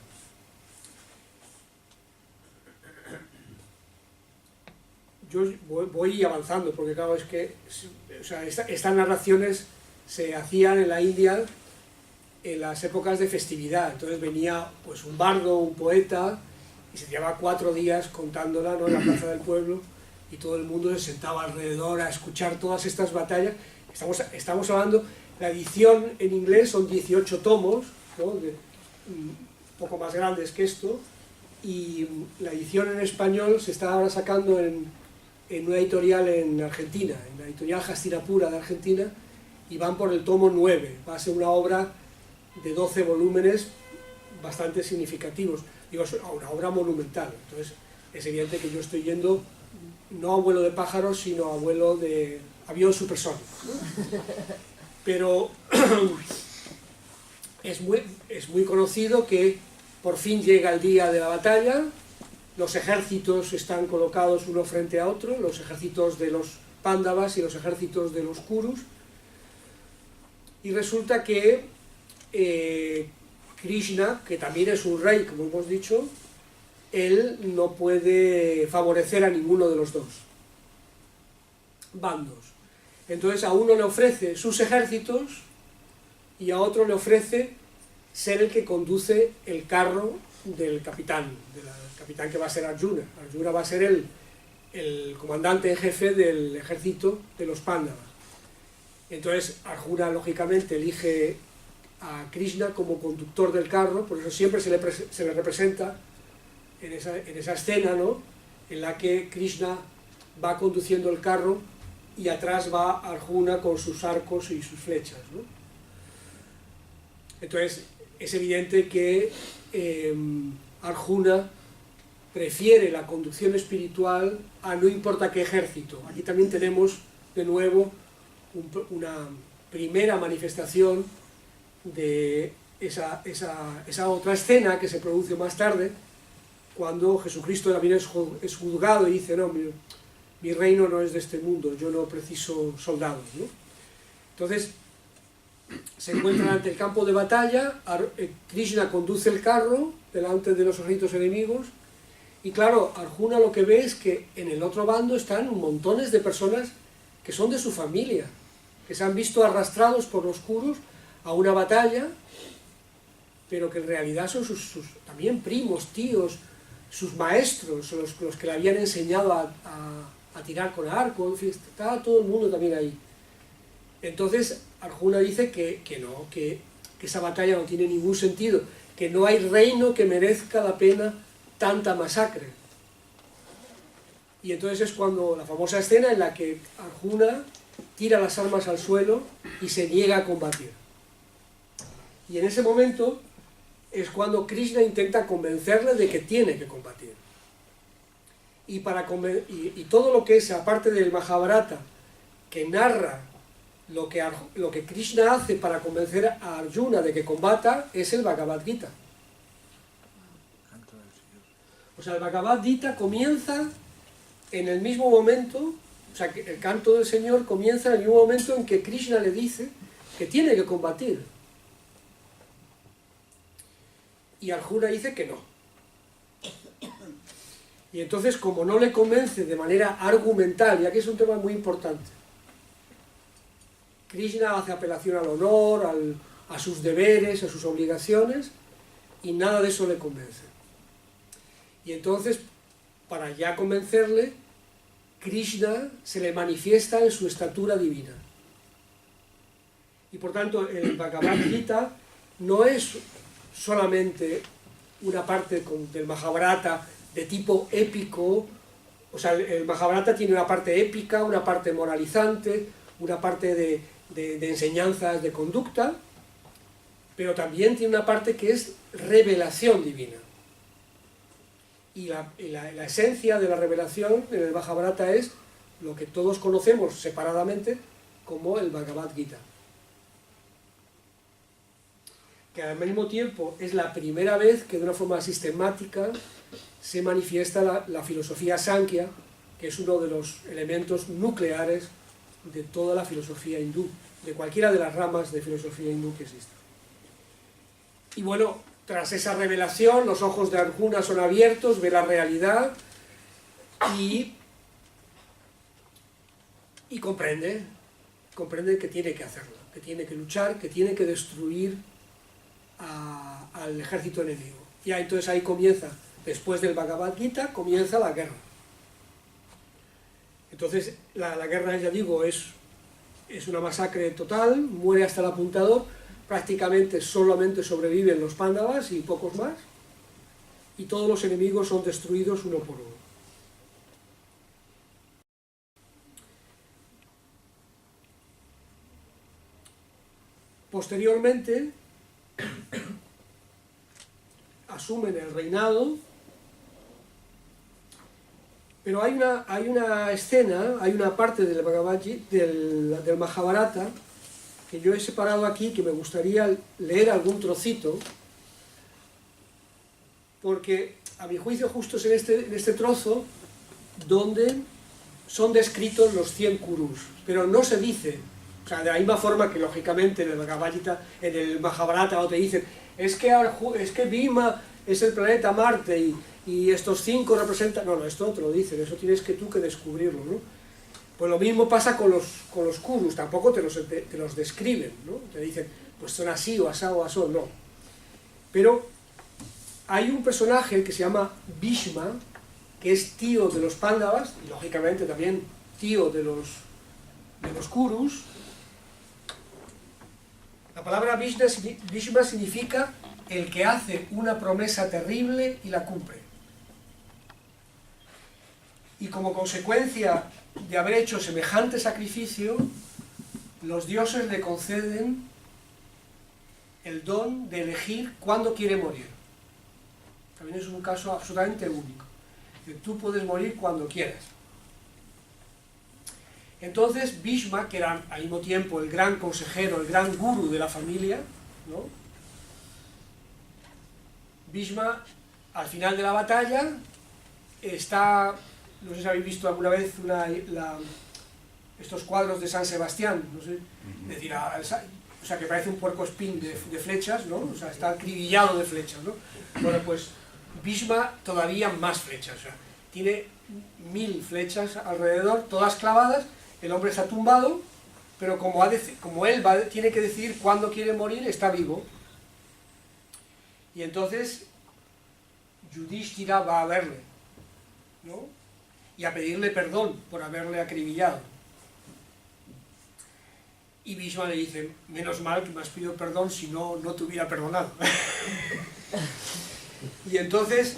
Yo voy avanzando, porque claro, es que estas narraciones se hacían en la India en las épocas de festividad. Entonces venía pues un bardo, un poeta, y se llevaba 4 días contándola, ¿no?, en la plaza del pueblo, y todo el mundo se sentaba alrededor a escuchar todas estas batallas. Estamos hablando, la edición en inglés son 18 tomos, ¿no?, un poco más grandes que esto, y la edición en español se está ahora sacando en una editorial en Argentina, en la editorial Hastinapura de Argentina, y van por el tomo 9. Va a ser una obra de 12 volúmenes bastante significativos. Digo, es una obra monumental. Entonces es evidente que yo estoy yendo no a vuelo de pájaros, sino a vuelo de avión supersónico, ¿no? Pero es muy conocido que por fin llega el día de la batalla. Los ejércitos están colocados uno frente a otro, los ejércitos de los Pándavas y los ejércitos de los Kurus, y resulta que Krishna, que también es un rey, como hemos dicho, él no puede favorecer a ninguno de los dos bandos. Entonces a uno le ofrece sus ejércitos y a otro le ofrece ser el que conduce el carro del capitán, capitán que va a ser Arjuna. Arjuna va a ser el comandante en jefe del ejército de los Pándavas. Entonces Arjuna lógicamente elige a Krishna como conductor del carro, por eso siempre se le representa en esa escena, ¿no?, en la que Krishna va conduciendo el carro y atrás va Arjuna con sus arcos y sus flechas, ¿no? Entonces es evidente que Arjuna prefiere la conducción espiritual a no importa qué ejército. Aquí también tenemos de nuevo una primera manifestación de esa otra escena que se produce más tarde, cuando Jesucristo también es juzgado y dice: no, mi reino no es de este mundo, yo no preciso soldados, ¿no? Entonces se encuentran ante el campo de batalla, Krishna conduce el carro delante de los ejércitos enemigos, y claro, Arjuna lo que ve es que en el otro bando están montones de personas que son de su familia, que se han visto arrastrados por los Kurus a una batalla, pero que en realidad son sus también primos, tíos, sus maestros, los que le habían enseñado a tirar con arco, en fin, está todo el mundo también ahí. Entonces Arjuna dice que no, que esa batalla no tiene ningún sentido, que no hay reino que merezca la pena tanta masacre. Y entonces es cuando la famosa escena en la que Arjuna tira las armas al suelo y se niega a combatir. Y en ese momento es cuando Krishna intenta convencerle de que tiene que combatir. Y todo lo que es, aparte del Mahabharata, que narra lo que Krishna hace para convencer a Arjuna de que combata, es el Bhagavad Gita. O sea, el Bhagavad Gita comienza en el mismo momento, o sea, que el canto del Señor comienza en el mismo momento en que Krishna le dice que tiene que combatir. Y Arjuna dice que no. Y entonces, como no le convence de manera argumental, ya que es un tema muy importante, Krishna hace apelación al honor, a sus deberes, a sus obligaciones, y nada de eso le convence. Y entonces, para ya convencerle, Krishna se le manifiesta en su estatura divina. Y por tanto, el Bhagavad Gita no es solamente una parte del Mahabharata de tipo épico, o sea, el Mahabharata tiene una parte épica, una parte moralizante, una parte de enseñanzas de conducta, pero también tiene una parte que es revelación divina. Y la esencia de la revelación en el Mahabharata es lo que todos conocemos separadamente como el Bhagavad Gita. Que al mismo tiempo es la primera vez que de una forma sistemática se manifiesta la filosofía Sankhya, que es uno de los elementos nucleares de toda la filosofía hindú, de cualquiera de las ramas de filosofía hindú que exista. Y bueno, tras esa revelación, los ojos de Arjuna son abiertos, ve la realidad y comprende que tiene que hacerlo, que tiene que luchar, que tiene que destruir al ejército enemigo. Y entonces ahí comienza, después del Bhagavad Gita, comienza la guerra. Entonces la guerra, ya digo, es una masacre total, muere hasta el apuntador, prácticamente solamente sobreviven los Pándavas y pocos más, y todos los enemigos son destruidos uno por uno. Posteriormente asumen el reinado, pero hay una escena, hay una parte del Bhagavad Gita, del Mahabharata, que yo he separado aquí, que me gustaría leer algún trocito, porque a mi juicio justo es en este trozo donde son descritos los 100 Kurus, pero no se dice, o sea, de la misma forma que lógicamente en el Bhagavad Gita, en el Mahabharata no te dicen, es que Bhima es el planeta Marte y estos 5 representan, no, esto no te lo dicen, eso tienes tú que descubrirlo, ¿no? Pues lo mismo pasa con los Kurus, tampoco te los describen, ¿no? Te dicen, pues son así o asá o asó, no. Pero hay un personaje que se llama Bhishma, que es tío de los Pándavas, y lógicamente también tío de los Kurus. La palabra Bhishma significa el que hace una promesa terrible y la cumple. Y como consecuencia de haber hecho semejante sacrificio, los dioses le conceden el don de elegir cuándo quiere morir. También es un caso absolutamente único. Que tú puedes morir cuando quieras. Entonces Bhishma, que era al mismo tiempo el gran consejero, el gran guru de la familia, ¿no? Bhishma, al final de la batalla, está, no sé si habéis visto alguna vez estos cuadros de San Sebastián, no sé, es decir, o sea, que parece un puercoespín de flechas, ¿no? O sea, está acribillado de flechas, ¿no? Bueno, pues Bhishma todavía más flechas, o sea, tiene 1000 flechas alrededor, todas clavadas, el hombre está tumbado, pero como él tiene que decidir cuándo quiere morir, está vivo. Y entonces Yudhishthira va a verle, ¿no? y a pedirle perdón por haberle acribillado. Y Bhishma le dice, menos mal que me has pedido perdón, si no, no te hubiera perdonado. Y entonces,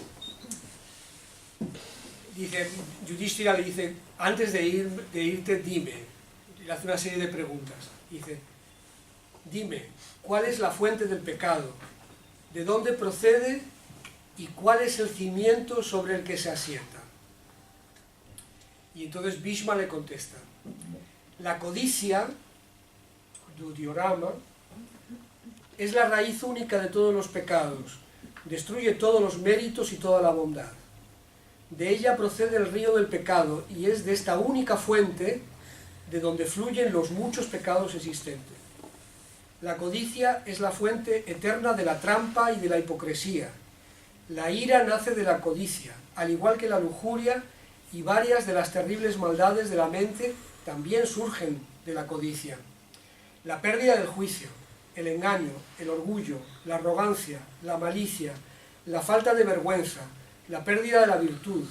dice, Yudhishthira le dice, antes de irte, dime, le hace una serie de preguntas. Dice, dime, ¿cuál es la fuente del pecado? ¿De dónde procede? ¿Y cuál es el cimiento sobre el que se asienta? Y entonces Bhishma le contesta, la codicia, Dudyorama, es la raíz única de todos los pecados, destruye todos los méritos y toda la bondad. De ella procede el río del pecado y es de esta única fuente de donde fluyen los muchos pecados existentes. La codicia es la fuente eterna de la trampa y de la hipocresía. La ira nace de la codicia, al igual que la lujuria, y varias de las terribles maldades de la mente también surgen de la codicia. La pérdida del juicio, el engaño, el orgullo, la arrogancia, la malicia, la falta de vergüenza, la pérdida de la virtud,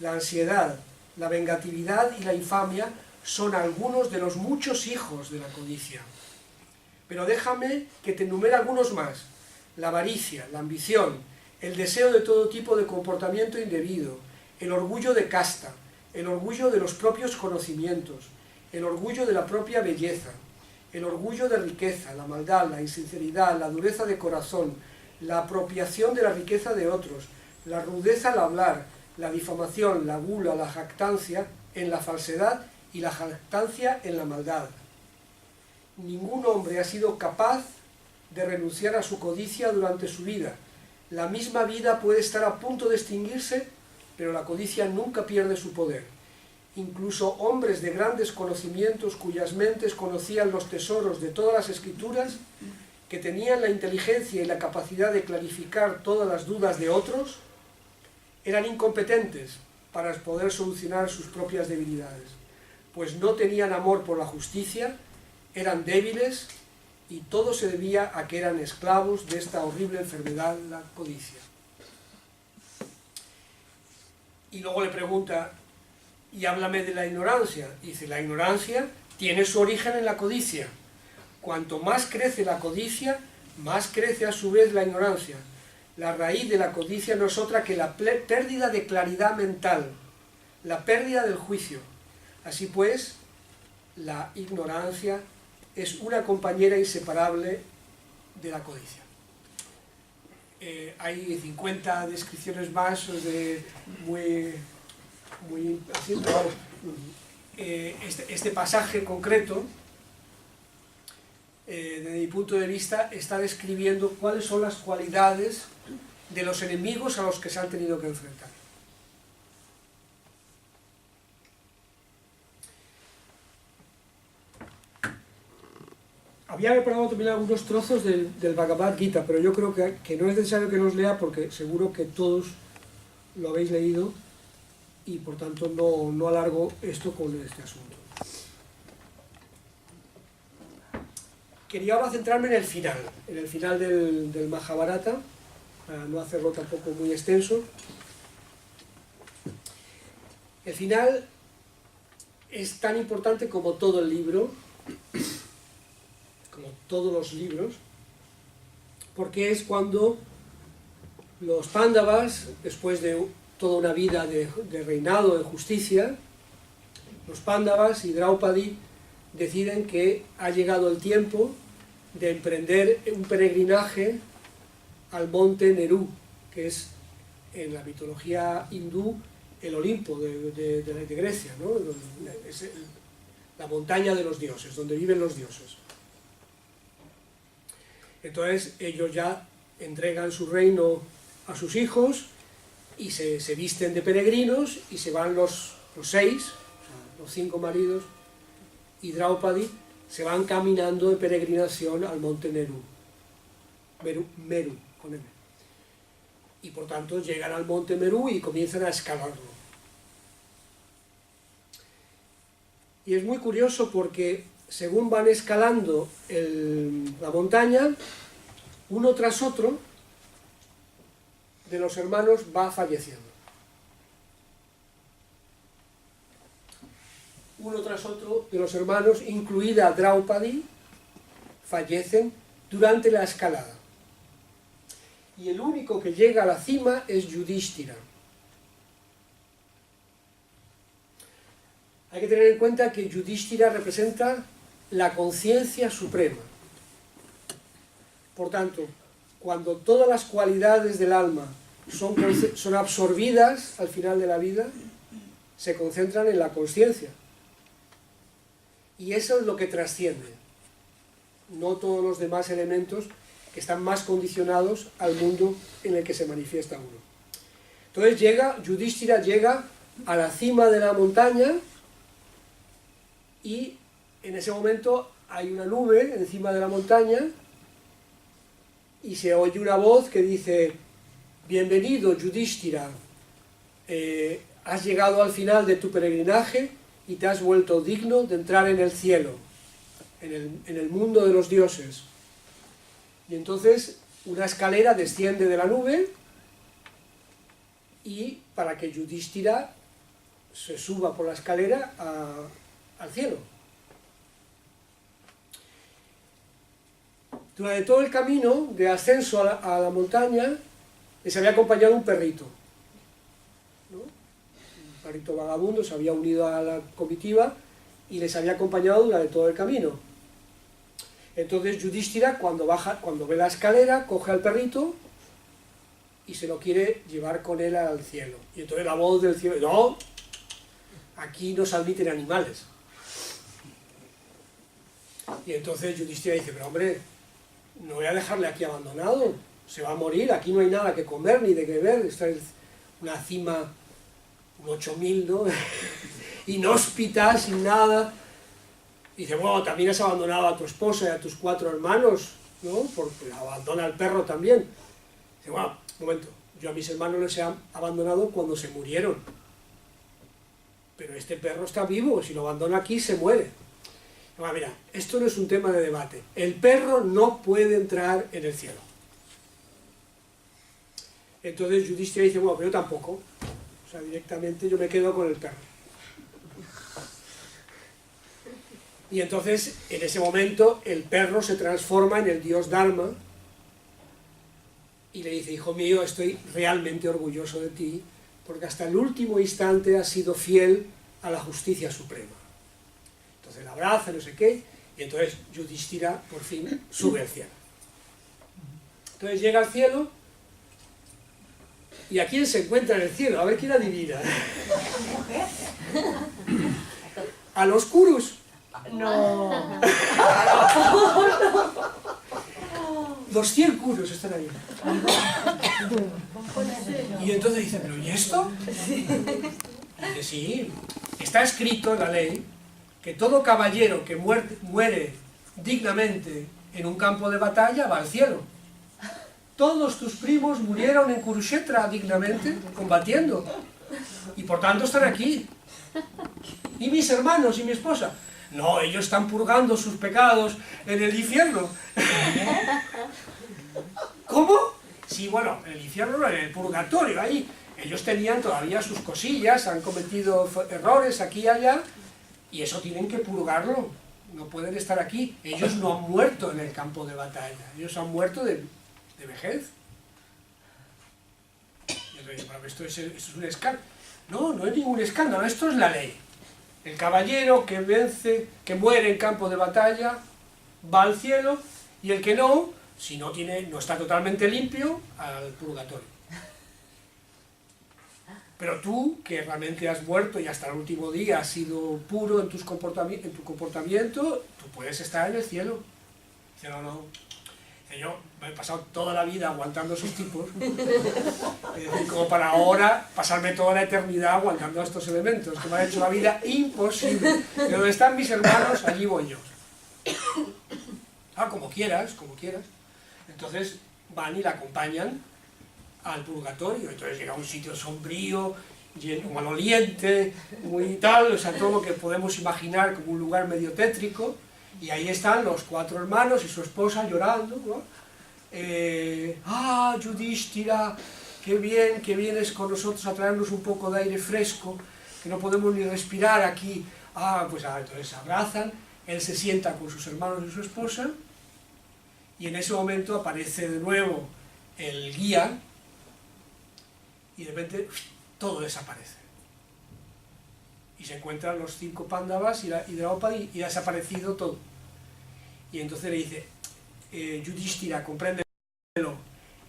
la ansiedad, la vengatividad y la infamia son algunos de los muchos hijos de la codicia. Pero déjame que te enumere algunos más: la avaricia, la ambición, el deseo de todo tipo de comportamiento indebido, el orgullo de casta, el orgullo de los propios conocimientos, el orgullo de la propia belleza, el orgullo de riqueza, la maldad, la insinceridad, la dureza de corazón, la apropiación de la riqueza de otros, la rudeza al hablar, la difamación, la gula, la jactancia en la falsedad y la jactancia en la maldad. Ningún hombre ha sido capaz de renunciar a su codicia durante su vida. La misma vida puede estar a punto de extinguirse, pero la codicia nunca pierde su poder. Incluso hombres de grandes conocimientos cuyas mentes conocían los tesoros de todas las escrituras, que tenían la inteligencia y la capacidad de clarificar todas las dudas de otros, eran incompetentes para poder solucionar sus propias debilidades, pues no tenían amor por la justicia, eran débiles y todo se debía a que eran esclavos de esta horrible enfermedad, la codicia. Y luego le pregunta, y háblame de la ignorancia. Y dice, la ignorancia tiene su origen en la codicia. Cuanto más crece la codicia, más crece a su vez la ignorancia. La raíz de la codicia no es otra que la pérdida de claridad mental, la pérdida del juicio. Así pues, la ignorancia es una compañera inseparable de la codicia. Hay 50 descripciones más de muy así, pero vamos, este pasaje concreto, desde mi punto de vista, está describiendo cuáles son las cualidades de los enemigos a los que se han tenido que enfrentar. Había preparado también algunos trozos del Bhagavad Gita, pero yo creo que no es necesario que los lea porque seguro que todos lo habéis leído y por tanto no alargo esto con este asunto. Quería ahora centrarme en el final del Mahabharata, para no hacerlo tampoco muy extenso. El final es tan importante como todo el libro, como todos los libros, porque es cuando los Pándavas, después de toda una vida de reinado de justicia, los Pándavas y Draupadi deciden que ha llegado el tiempo de emprender un peregrinaje al monte Meru, que es en la mitología hindú el Olimpo de Grecia, ¿no? Es la montaña de los dioses, donde viven los dioses. Entonces ellos ya entregan su reino a sus hijos y se visten de peregrinos y se van los 6, o sea, los 5 maridos y Draupadi, se van caminando de peregrinación al monte Meru, con M. Y por tanto llegan al monte Meru y comienzan a escalarlo. Y es muy curioso porque según van escalando la montaña, uno tras otro de los hermanos va falleciendo. uno tras otro de los hermanos, incluida Draupadi, fallecen durante la escalada. Y el único que llega a la cima es Yudhishthira. Hay que tener en cuenta que Yudhishthira representa la conciencia suprema. Por tanto, cuando todas las cualidades del alma son absorbidas al final de la vida, se concentran en la conciencia. Y eso es lo que trasciende. No todos los demás elementos que están más condicionados al mundo en el que se manifiesta uno. Entonces Yudhishthira llega a la cima de la montaña y en ese momento hay una nube encima de la montaña y se oye una voz que dice: bienvenido Yudhishthira, has llegado al final de tu peregrinaje y te has vuelto digno de entrar en el cielo, en el mundo de los dioses. Y entonces una escalera desciende de la nube y para que Yudhishthira se suba por la escalera al cielo. Durante todo el camino de ascenso a la montaña les había acompañado un perrito, ¿no? Un perrito vagabundo se había unido a la comitiva y les había acompañado durante todo el camino. Entonces Yudhishthira, cuando ve la escalera, coge al perrito y se lo quiere llevar con él al cielo. Y entonces la voz del cielo: no, aquí no se admiten animales. Y entonces Yudhishthira dice: pero hombre, no voy a dejarle aquí abandonado, se va a morir, aquí no hay nada que comer ni de beber, esta es una cima, un 8000, ¿no? Inhóspita, sin nada. Y dice: bueno, también has abandonado a tu esposa y a tus 4 hermanos, ¿no? Porque abandona al perro también. Dice: bueno, un momento, yo a mis hermanos les he abandonado cuando se murieron, pero este perro está vivo, si lo abandono aquí se muere. Bueno, mira, esto no es un tema de debate, el perro no puede entrar en el cielo. Entonces Yudhishthira dice: bueno, pero yo tampoco, o sea, directamente yo me quedo con el perro. Y entonces, en ese momento, el perro se transforma en el dios Dharma y le dice: hijo mío, estoy realmente orgulloso de ti, porque hasta el último instante has sido fiel a la justicia suprema. Entonces la abraza, no sé qué, y entonces Yudhishthira por fin sube al cielo. Entonces llega al cielo, ¿y a quién se encuentra en el cielo? A ver quién adivina. A los Kurus. No. 200 Kurus están ahí. Y entonces dice: ¿pero y esto? Y dice: sí, está escrito en la ley que todo caballero que muere dignamente en un campo de batalla va al cielo. Todos tus primos murieron en Kurukshetra dignamente, combatiendo, y por tanto están aquí. ¿Y mis hermanos y mi esposa? No, ellos están purgando sus pecados en el infierno. ¿Cómo? Sí, bueno, en el infierno, en el purgatorio, ahí. Ellos tenían todavía sus cosillas, han cometido errores aquí y allá, y eso tienen que purgarlo. No pueden estar aquí. Ellos no han muerto en el campo de batalla, ellos han muerto de vejez. Y entonces, bueno, esto es un escándalo. No, no es ningún escándalo, esto es la ley. El caballero que vence, que muere en campo de batalla, va al cielo, y el que no, si no está totalmente limpio, al purgatorio. Pero tú, que realmente has muerto y hasta el último día has sido puro en tu comportamiento, tú puedes estar en el cielo. Dice: no, no. Dice: yo me he pasado toda la vida aguantando a esos tipos, como para ahora pasarme toda la eternidad aguantando a estos elementos, que me han hecho la vida imposible. De donde están mis hermanos, allí voy yo. Ah, como quieras, como quieras. Entonces van y la acompañan al purgatorio. Entonces llega a un sitio sombrío, maloliente, muy tal, o sea, todo lo que podemos imaginar como un lugar medio tétrico, y ahí están los 4 hermanos y su esposa llorando, ¿no? Yudhishthira, qué bien que vienes con nosotros a traernos un poco de aire fresco, que no podemos ni respirar aquí Entonces se abrazan, él se sienta con sus hermanos y su esposa, y en ese momento aparece de nuevo el guía, y de repente todo desaparece. Y se encuentran los 5 Pándavas y Draupadi, y ha desaparecido todo. Y entonces le dice, Yudhishthira, compréndelo,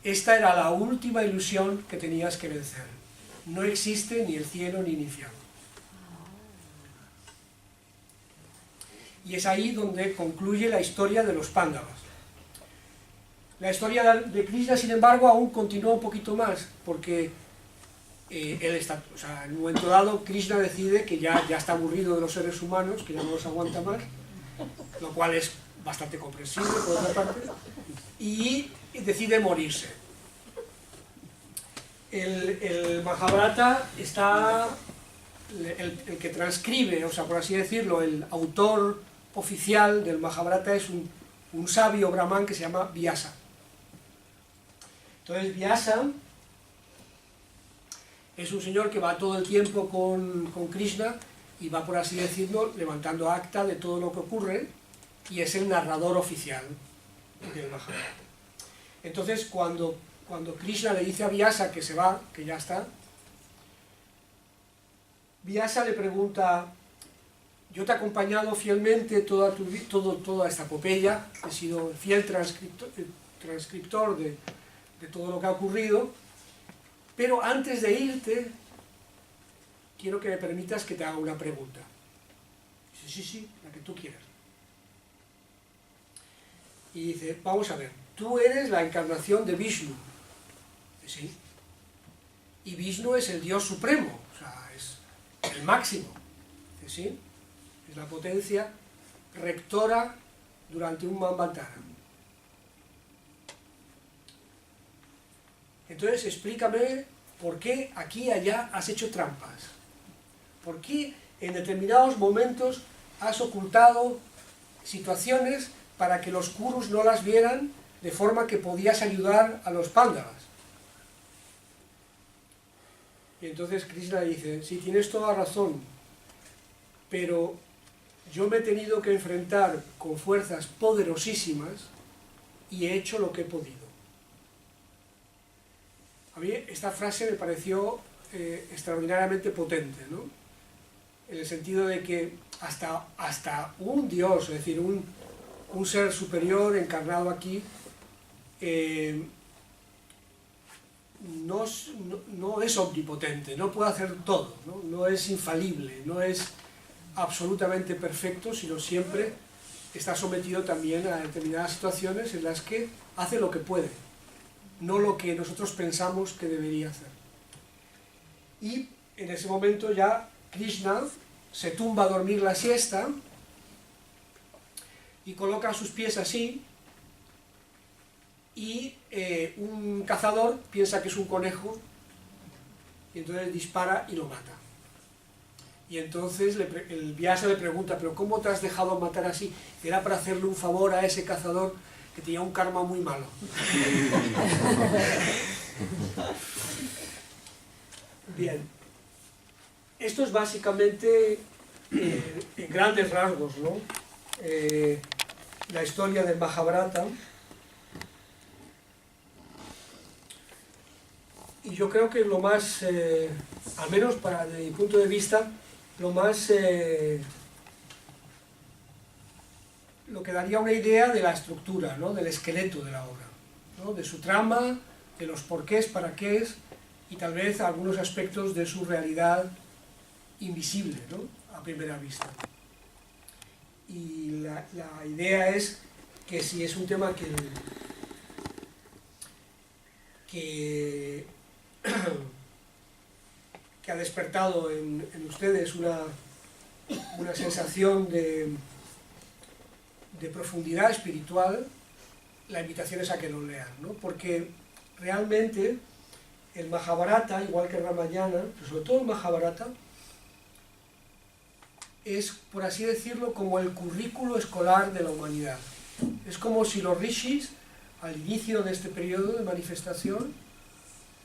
esta era la última ilusión que tenías que vencer. No existe ni el cielo ni el infierno. Y es ahí donde concluye la historia de los Pándavas. La historia de Krishna, sin embargo, aún continúa un poquito más, porque él está, en un momento dado, Krishna decide que ya está aburrido de los seres humanos, que ya no los aguanta más, lo cual es bastante comprensible, por otra parte, y decide morirse. El Mahabharata está, el que transcribe, por así decirlo, el autor oficial del Mahabharata es un sabio brahman que se llama Vyasa. Entonces Vyasa es un señor que va todo el tiempo con Krishna y va, por así decirlo, levantando acta de todo lo que ocurre, y es el narrador oficial del Mahabharata. Entonces cuando Krishna le dice a Vyasa que se va, que ya está, Vyasa le pregunta, yo te he acompañado fielmente toda esta epopeya, he sido fiel transcriptor de todo lo que ha ocurrido, pero antes de irte, quiero que me permitas que te haga una pregunta. Dice, sí, la que tú quieras. Y dice, vamos a ver, tú eres la encarnación de Vishnu. Dice, sí. Y Vishnu es el Dios supremo, es el máximo. Dice, sí. Es la potencia rectora durante un Manvantara. Entonces explícame por qué aquí y allá has hecho trampas. ¿Por qué en determinados momentos has ocultado situaciones para que los Kurus no las vieran, de forma que podías ayudar a los Pándavas? Y entonces Krishna dice, sí, tienes toda razón, pero yo me he tenido que enfrentar con fuerzas poderosísimas y he hecho lo que he podido. A mí esta frase me pareció extraordinariamente potente, ¿no? En el sentido de que hasta un dios, es decir, un ser superior encarnado aquí, no es omnipotente, no puede hacer todo, no es infalible, no es absolutamente perfecto, sino siempre está sometido también a determinadas situaciones en las que hace lo que puede, no lo que nosotros pensamos que debería hacer. Y en ese momento ya Krishna se tumba a dormir la siesta y coloca sus pies así, y un cazador piensa que es un conejo y entonces dispara y lo mata. Y entonces el Vyasa le pregunta, ¿pero cómo te has dejado matar así? Era para hacerle un favor a ese cazador que tenía un karma muy malo. Bien, esto es básicamente, en grandes rasgos, ¿no? La historia del Mahabharata. Y yo creo que lo más, al menos desde mi punto de vista, lo que daría una idea de la estructura, ¿no? Del esqueleto de la obra, ¿no? De su trama, de los porqués, para qué es, y tal vez algunos aspectos de su realidad invisible, ¿no? A primera vista. Y la idea es que si es un tema que ha despertado en ustedes una sensación de profundidad espiritual, la invitación es a que lo lean, ¿no? Porque realmente el Mahabharata, igual que el Ramayana, pero sobre todo el Mahabharata, es, por así decirlo, como el currículo escolar de la humanidad. Es como si los rishis, al inicio de este periodo de manifestación,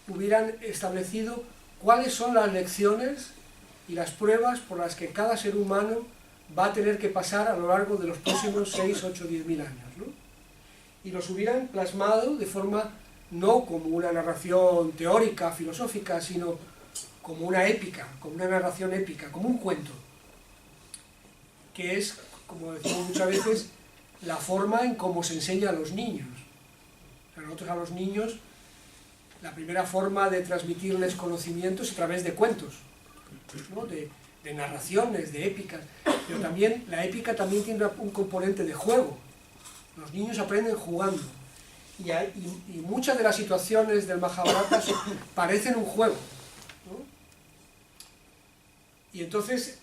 hubieran establecido cuáles son las lecciones y las pruebas por las que cada ser humano va a tener que pasar a lo largo de los próximos 6, 8, 10 mil años, ¿no? Y los hubieran plasmado de forma no como una narración teórica, filosófica, sino como una épica, como una narración épica, como un cuento, que es, como decimos muchas veces, la forma en cómo se enseña a los niños. O sea, nosotros a los niños, la primera forma de transmitirles conocimientos es a través de cuentos, ¿no? de narraciones, de épicas, pero también la épica también tiene un componente de juego. Los niños aprenden jugando, y muchas de las situaciones del Mahabharata parecen un juego, ¿no? Y entonces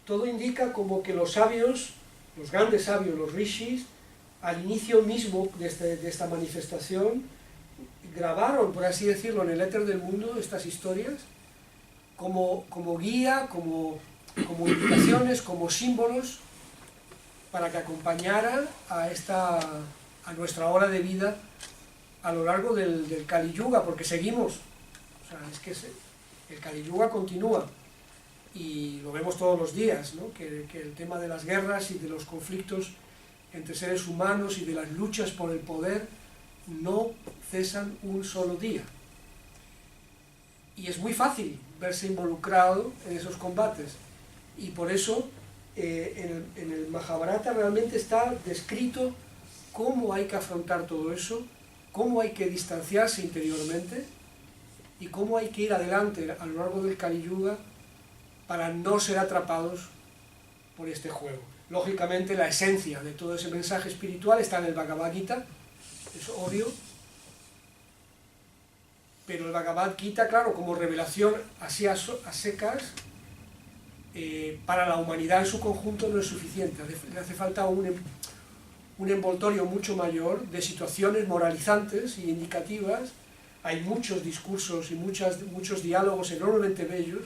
todo indica como que los sabios, los grandes sabios, los rishis, al inicio mismo de esta manifestación, grabaron, por así decirlo, en el éter del mundo estas historias como guía, como indicaciones, como símbolos, para que acompañara a nuestra hora de vida a lo largo del Kali Yuga, porque seguimos, o sea, es que el Kali Yuga continúa, y lo vemos todos los días, ¿no? que el tema de las guerras y de los conflictos entre seres humanos y de las luchas por el poder no cesan un solo día. Y es muy fácil verse involucrado en esos combates, y por eso en el Mahabharata realmente está descrito cómo hay que afrontar todo eso, cómo hay que distanciarse interiormente y cómo hay que ir adelante a lo largo del Kali Yuga para no ser atrapados por este juego. Lógicamente la esencia de todo ese mensaje espiritual está en el Bhagavad Gita, es obvio, pero el Bhagavad Gita, claro, como revelación así a secas, para la humanidad en su conjunto no es suficiente, le hace falta un envoltorio mucho mayor de situaciones moralizantes y indicativas. Hay muchos discursos y muchos diálogos enormemente bellos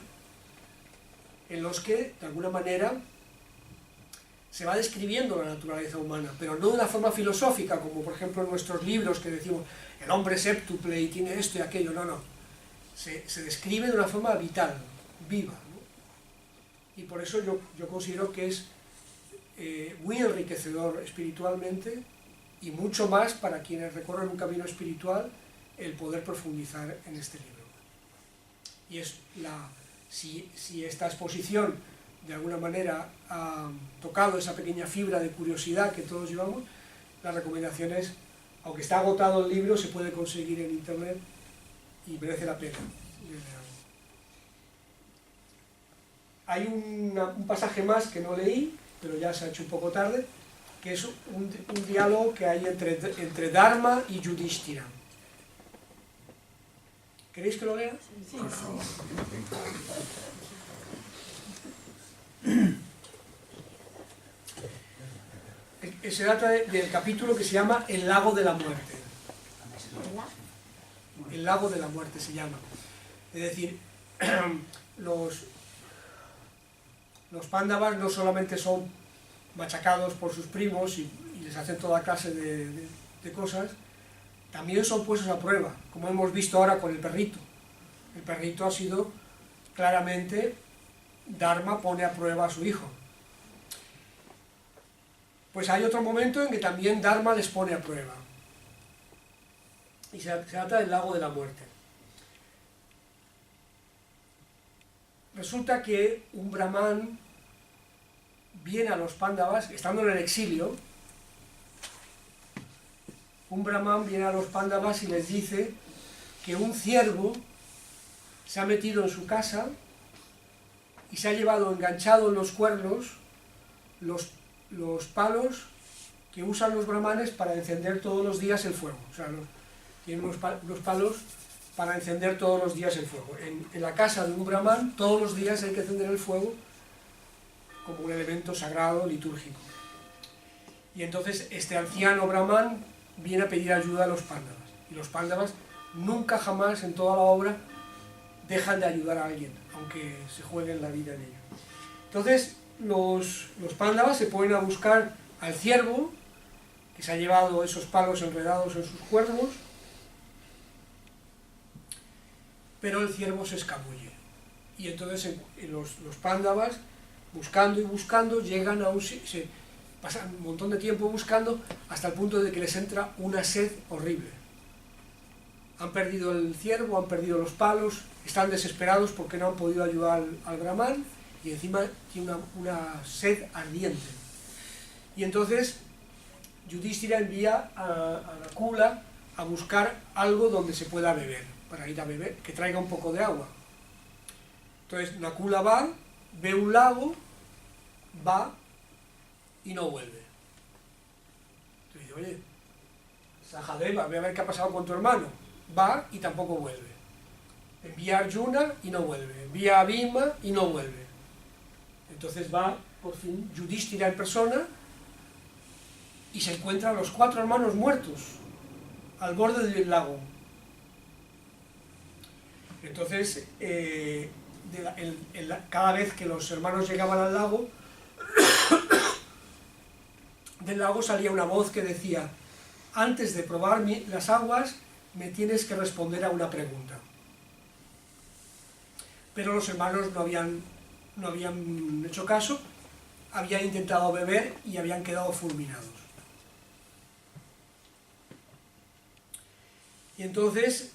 en los que, de alguna manera, se va describiendo la naturaleza humana, pero no de una forma filosófica, como por ejemplo en nuestros libros que decimos el hombre séptuple y tiene esto y aquello, no. Se describe de una forma vital, viva, ¿no? Y por eso yo considero que es muy enriquecedor espiritualmente, y mucho más para quienes recorren un camino espiritual, el poder profundizar en este libro. Y es si esta exposición de alguna manera ha tocado esa pequeña fibra de curiosidad que todos llevamos, la recomendación es, aunque está agotado el libro, se puede conseguir en internet y merece la pena. Hay un pasaje más que no leí, pero ya se ha hecho un poco tarde, que es un diálogo que hay entre Dharma y Yudhishthira. ¿Queréis que lo lea? Sí. Por favor. Se trata del capítulo que se llama El lago de la muerte. El lago de la muerte se llama. Es decir, los Pándavas no solamente son machacados por sus primos y les hacen toda clase de cosas, también son puestos a prueba, como hemos visto ahora con el perrito. El perrito ha sido claramente, Dharma pone a prueba a su hijo. Pues hay otro momento en que también Dharma les pone a prueba. Y se trata del lago de la muerte. Resulta que un brahman viene a los Pándavas, estando en el exilio, un brahman viene a los Pándavas y les dice que un ciervo se ha metido en su casa y se ha llevado enganchado en los cuernos los palos que usan los brahmanes para encender todos los días el fuego. O sea, tienen unos palos para encender todos los días el fuego. En la casa de un brahman todos los días hay que encender el fuego como un elemento sagrado, litúrgico. Y entonces este anciano brahman viene a pedir ayuda a los Pándavas. Y los Pándavas nunca jamás en toda la obra dejan de ayudar a alguien, aunque se jueguen la vida en ello. Entonces los Pándavas se ponen a buscar al ciervo, que se ha llevado esos palos enredados en sus cuernos, pero el ciervo se escabulle. Y entonces los Pándavas, buscando y buscando, llegan a se pasan un montón de tiempo buscando hasta el punto de que les entra una sed horrible. Han perdido el ciervo, han perdido los palos, están desesperados porque no han podido ayudar al Brahman y encima tiene una sed ardiente. Y entonces Yudhishthira envía a Nakula a buscar algo donde se pueda beber, para ir a beber, que traiga un poco de agua. Entonces Nakula va, ve un lago, va y no vuelve. Entonces dice, oye, Sahadeva, ve a ver qué ha pasado con tu hermano. Va y tampoco vuelve. Envía a Arjuna y no vuelve. Envía a Bhima y no vuelve. Entonces va, por fin, Yudhishthira en persona y se encuentran los 4 hermanos muertos al borde del lago. Entonces, cada vez que los hermanos llegaban al lago, del lago salía una voz que decía: antes de probar las aguas, me tienes que responder a una pregunta. Pero los hermanos no habían hecho caso, habían intentado beber y habían quedado fulminados. Y entonces,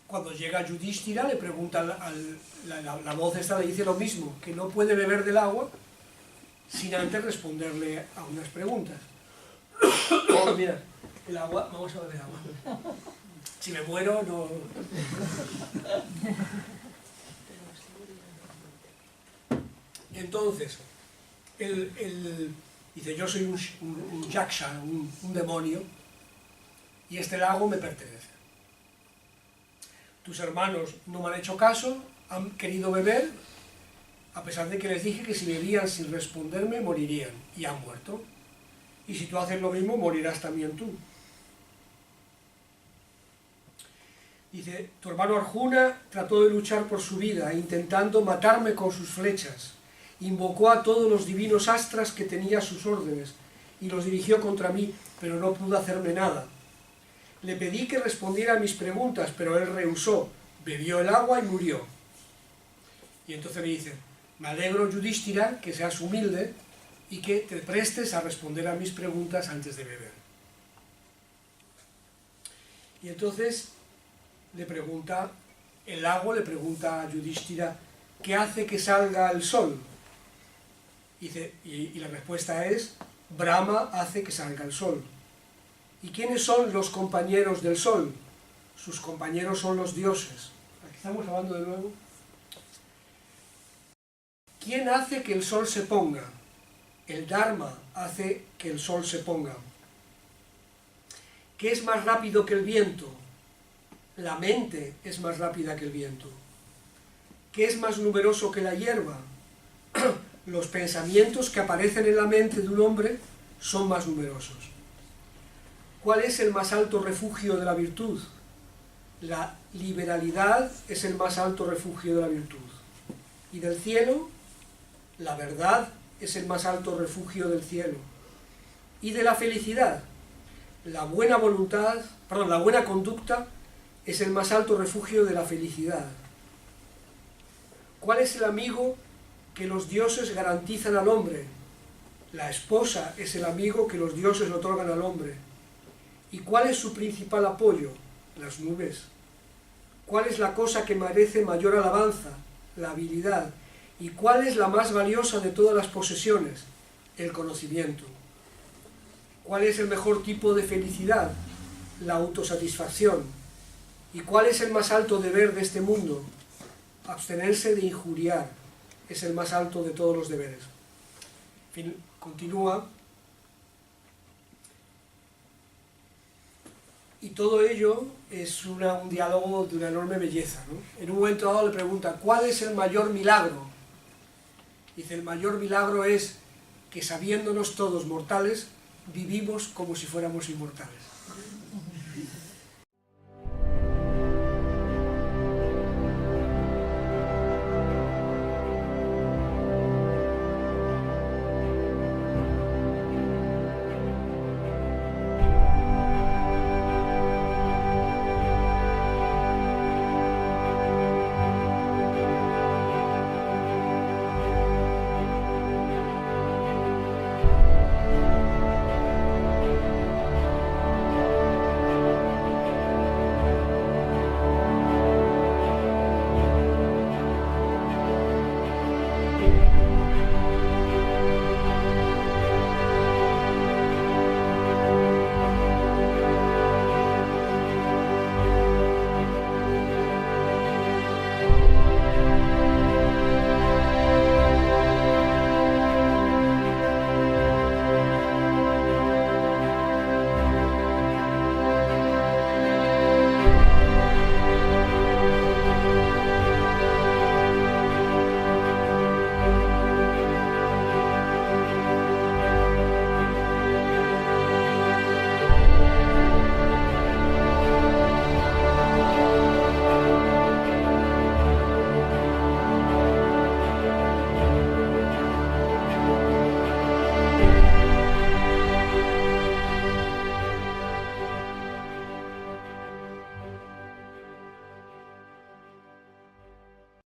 cuando llega Yudhishthira, le pregunta la voz esta, le dice lo mismo, que no puede beber del agua sin antes responderle a unas preguntas. Oh, mira, el agua, vamos a beber agua. Si me muero, no... Entonces, dice, yo soy un yaksha, un demonio, y este lago me pertenece. Tus hermanos no me han hecho caso, han querido beber, a pesar de que les dije que si bebían sin responderme, morirían, y han muerto. Y si tú haces lo mismo, morirás también tú. Dice, tu hermano Arjuna trató de luchar por su vida, intentando matarme con sus flechas. Invocó a todos los divinos astras que tenía a sus órdenes, y los dirigió contra mí, pero no pudo hacerme nada. Le pedí que respondiera a mis preguntas, pero él rehusó, bebió el agua y murió. Y entonces me dice, me alegro, Yudhishthira, que seas humilde y que te prestes a responder a mis preguntas antes de beber. Y entonces el lago le pregunta a Yudhishthira, ¿qué hace que salga el sol? Y la respuesta es, Brahma hace que salga el sol. ¿Y quiénes son los compañeros del sol? Sus compañeros son los dioses. Aquí estamos hablando de nuevo. ¿Quién hace que el sol se ponga? El Dharma hace que el sol se ponga. ¿Qué es más rápido que el viento? La mente es más rápida que el viento. ¿Qué es más numeroso que la hierba? Los pensamientos que aparecen en la mente de un hombre son más numerosos. ¿Cuál es el más alto refugio de la virtud? La liberalidad es el más alto refugio de la virtud. Y del cielo, la verdad es el más alto refugio del cielo. Y de la felicidad, la buena conducta es el más alto refugio de la felicidad. ¿Cuál es el amigo que los dioses garantizan al hombre? La esposa es el amigo que los dioses otorgan al hombre. ¿Y cuál es su principal apoyo? Las nubes. ¿Cuál es la cosa que merece mayor alabanza? La habilidad. ¿Y cuál es la más valiosa de todas las posesiones? El conocimiento. ¿Cuál es el mejor tipo de felicidad? La autosatisfacción. ¿Y cuál es el más alto deber de este mundo? Abstenerse de injuriar. Es el más alto de todos los deberes. En fin, continúa. Y todo ello es un diálogo de una enorme belleza, ¿no? En un momento dado le pregunta, ¿cuál es el mayor milagro? Dice, el mayor milagro es que sabiéndonos todos mortales, vivimos como si fuéramos inmortales.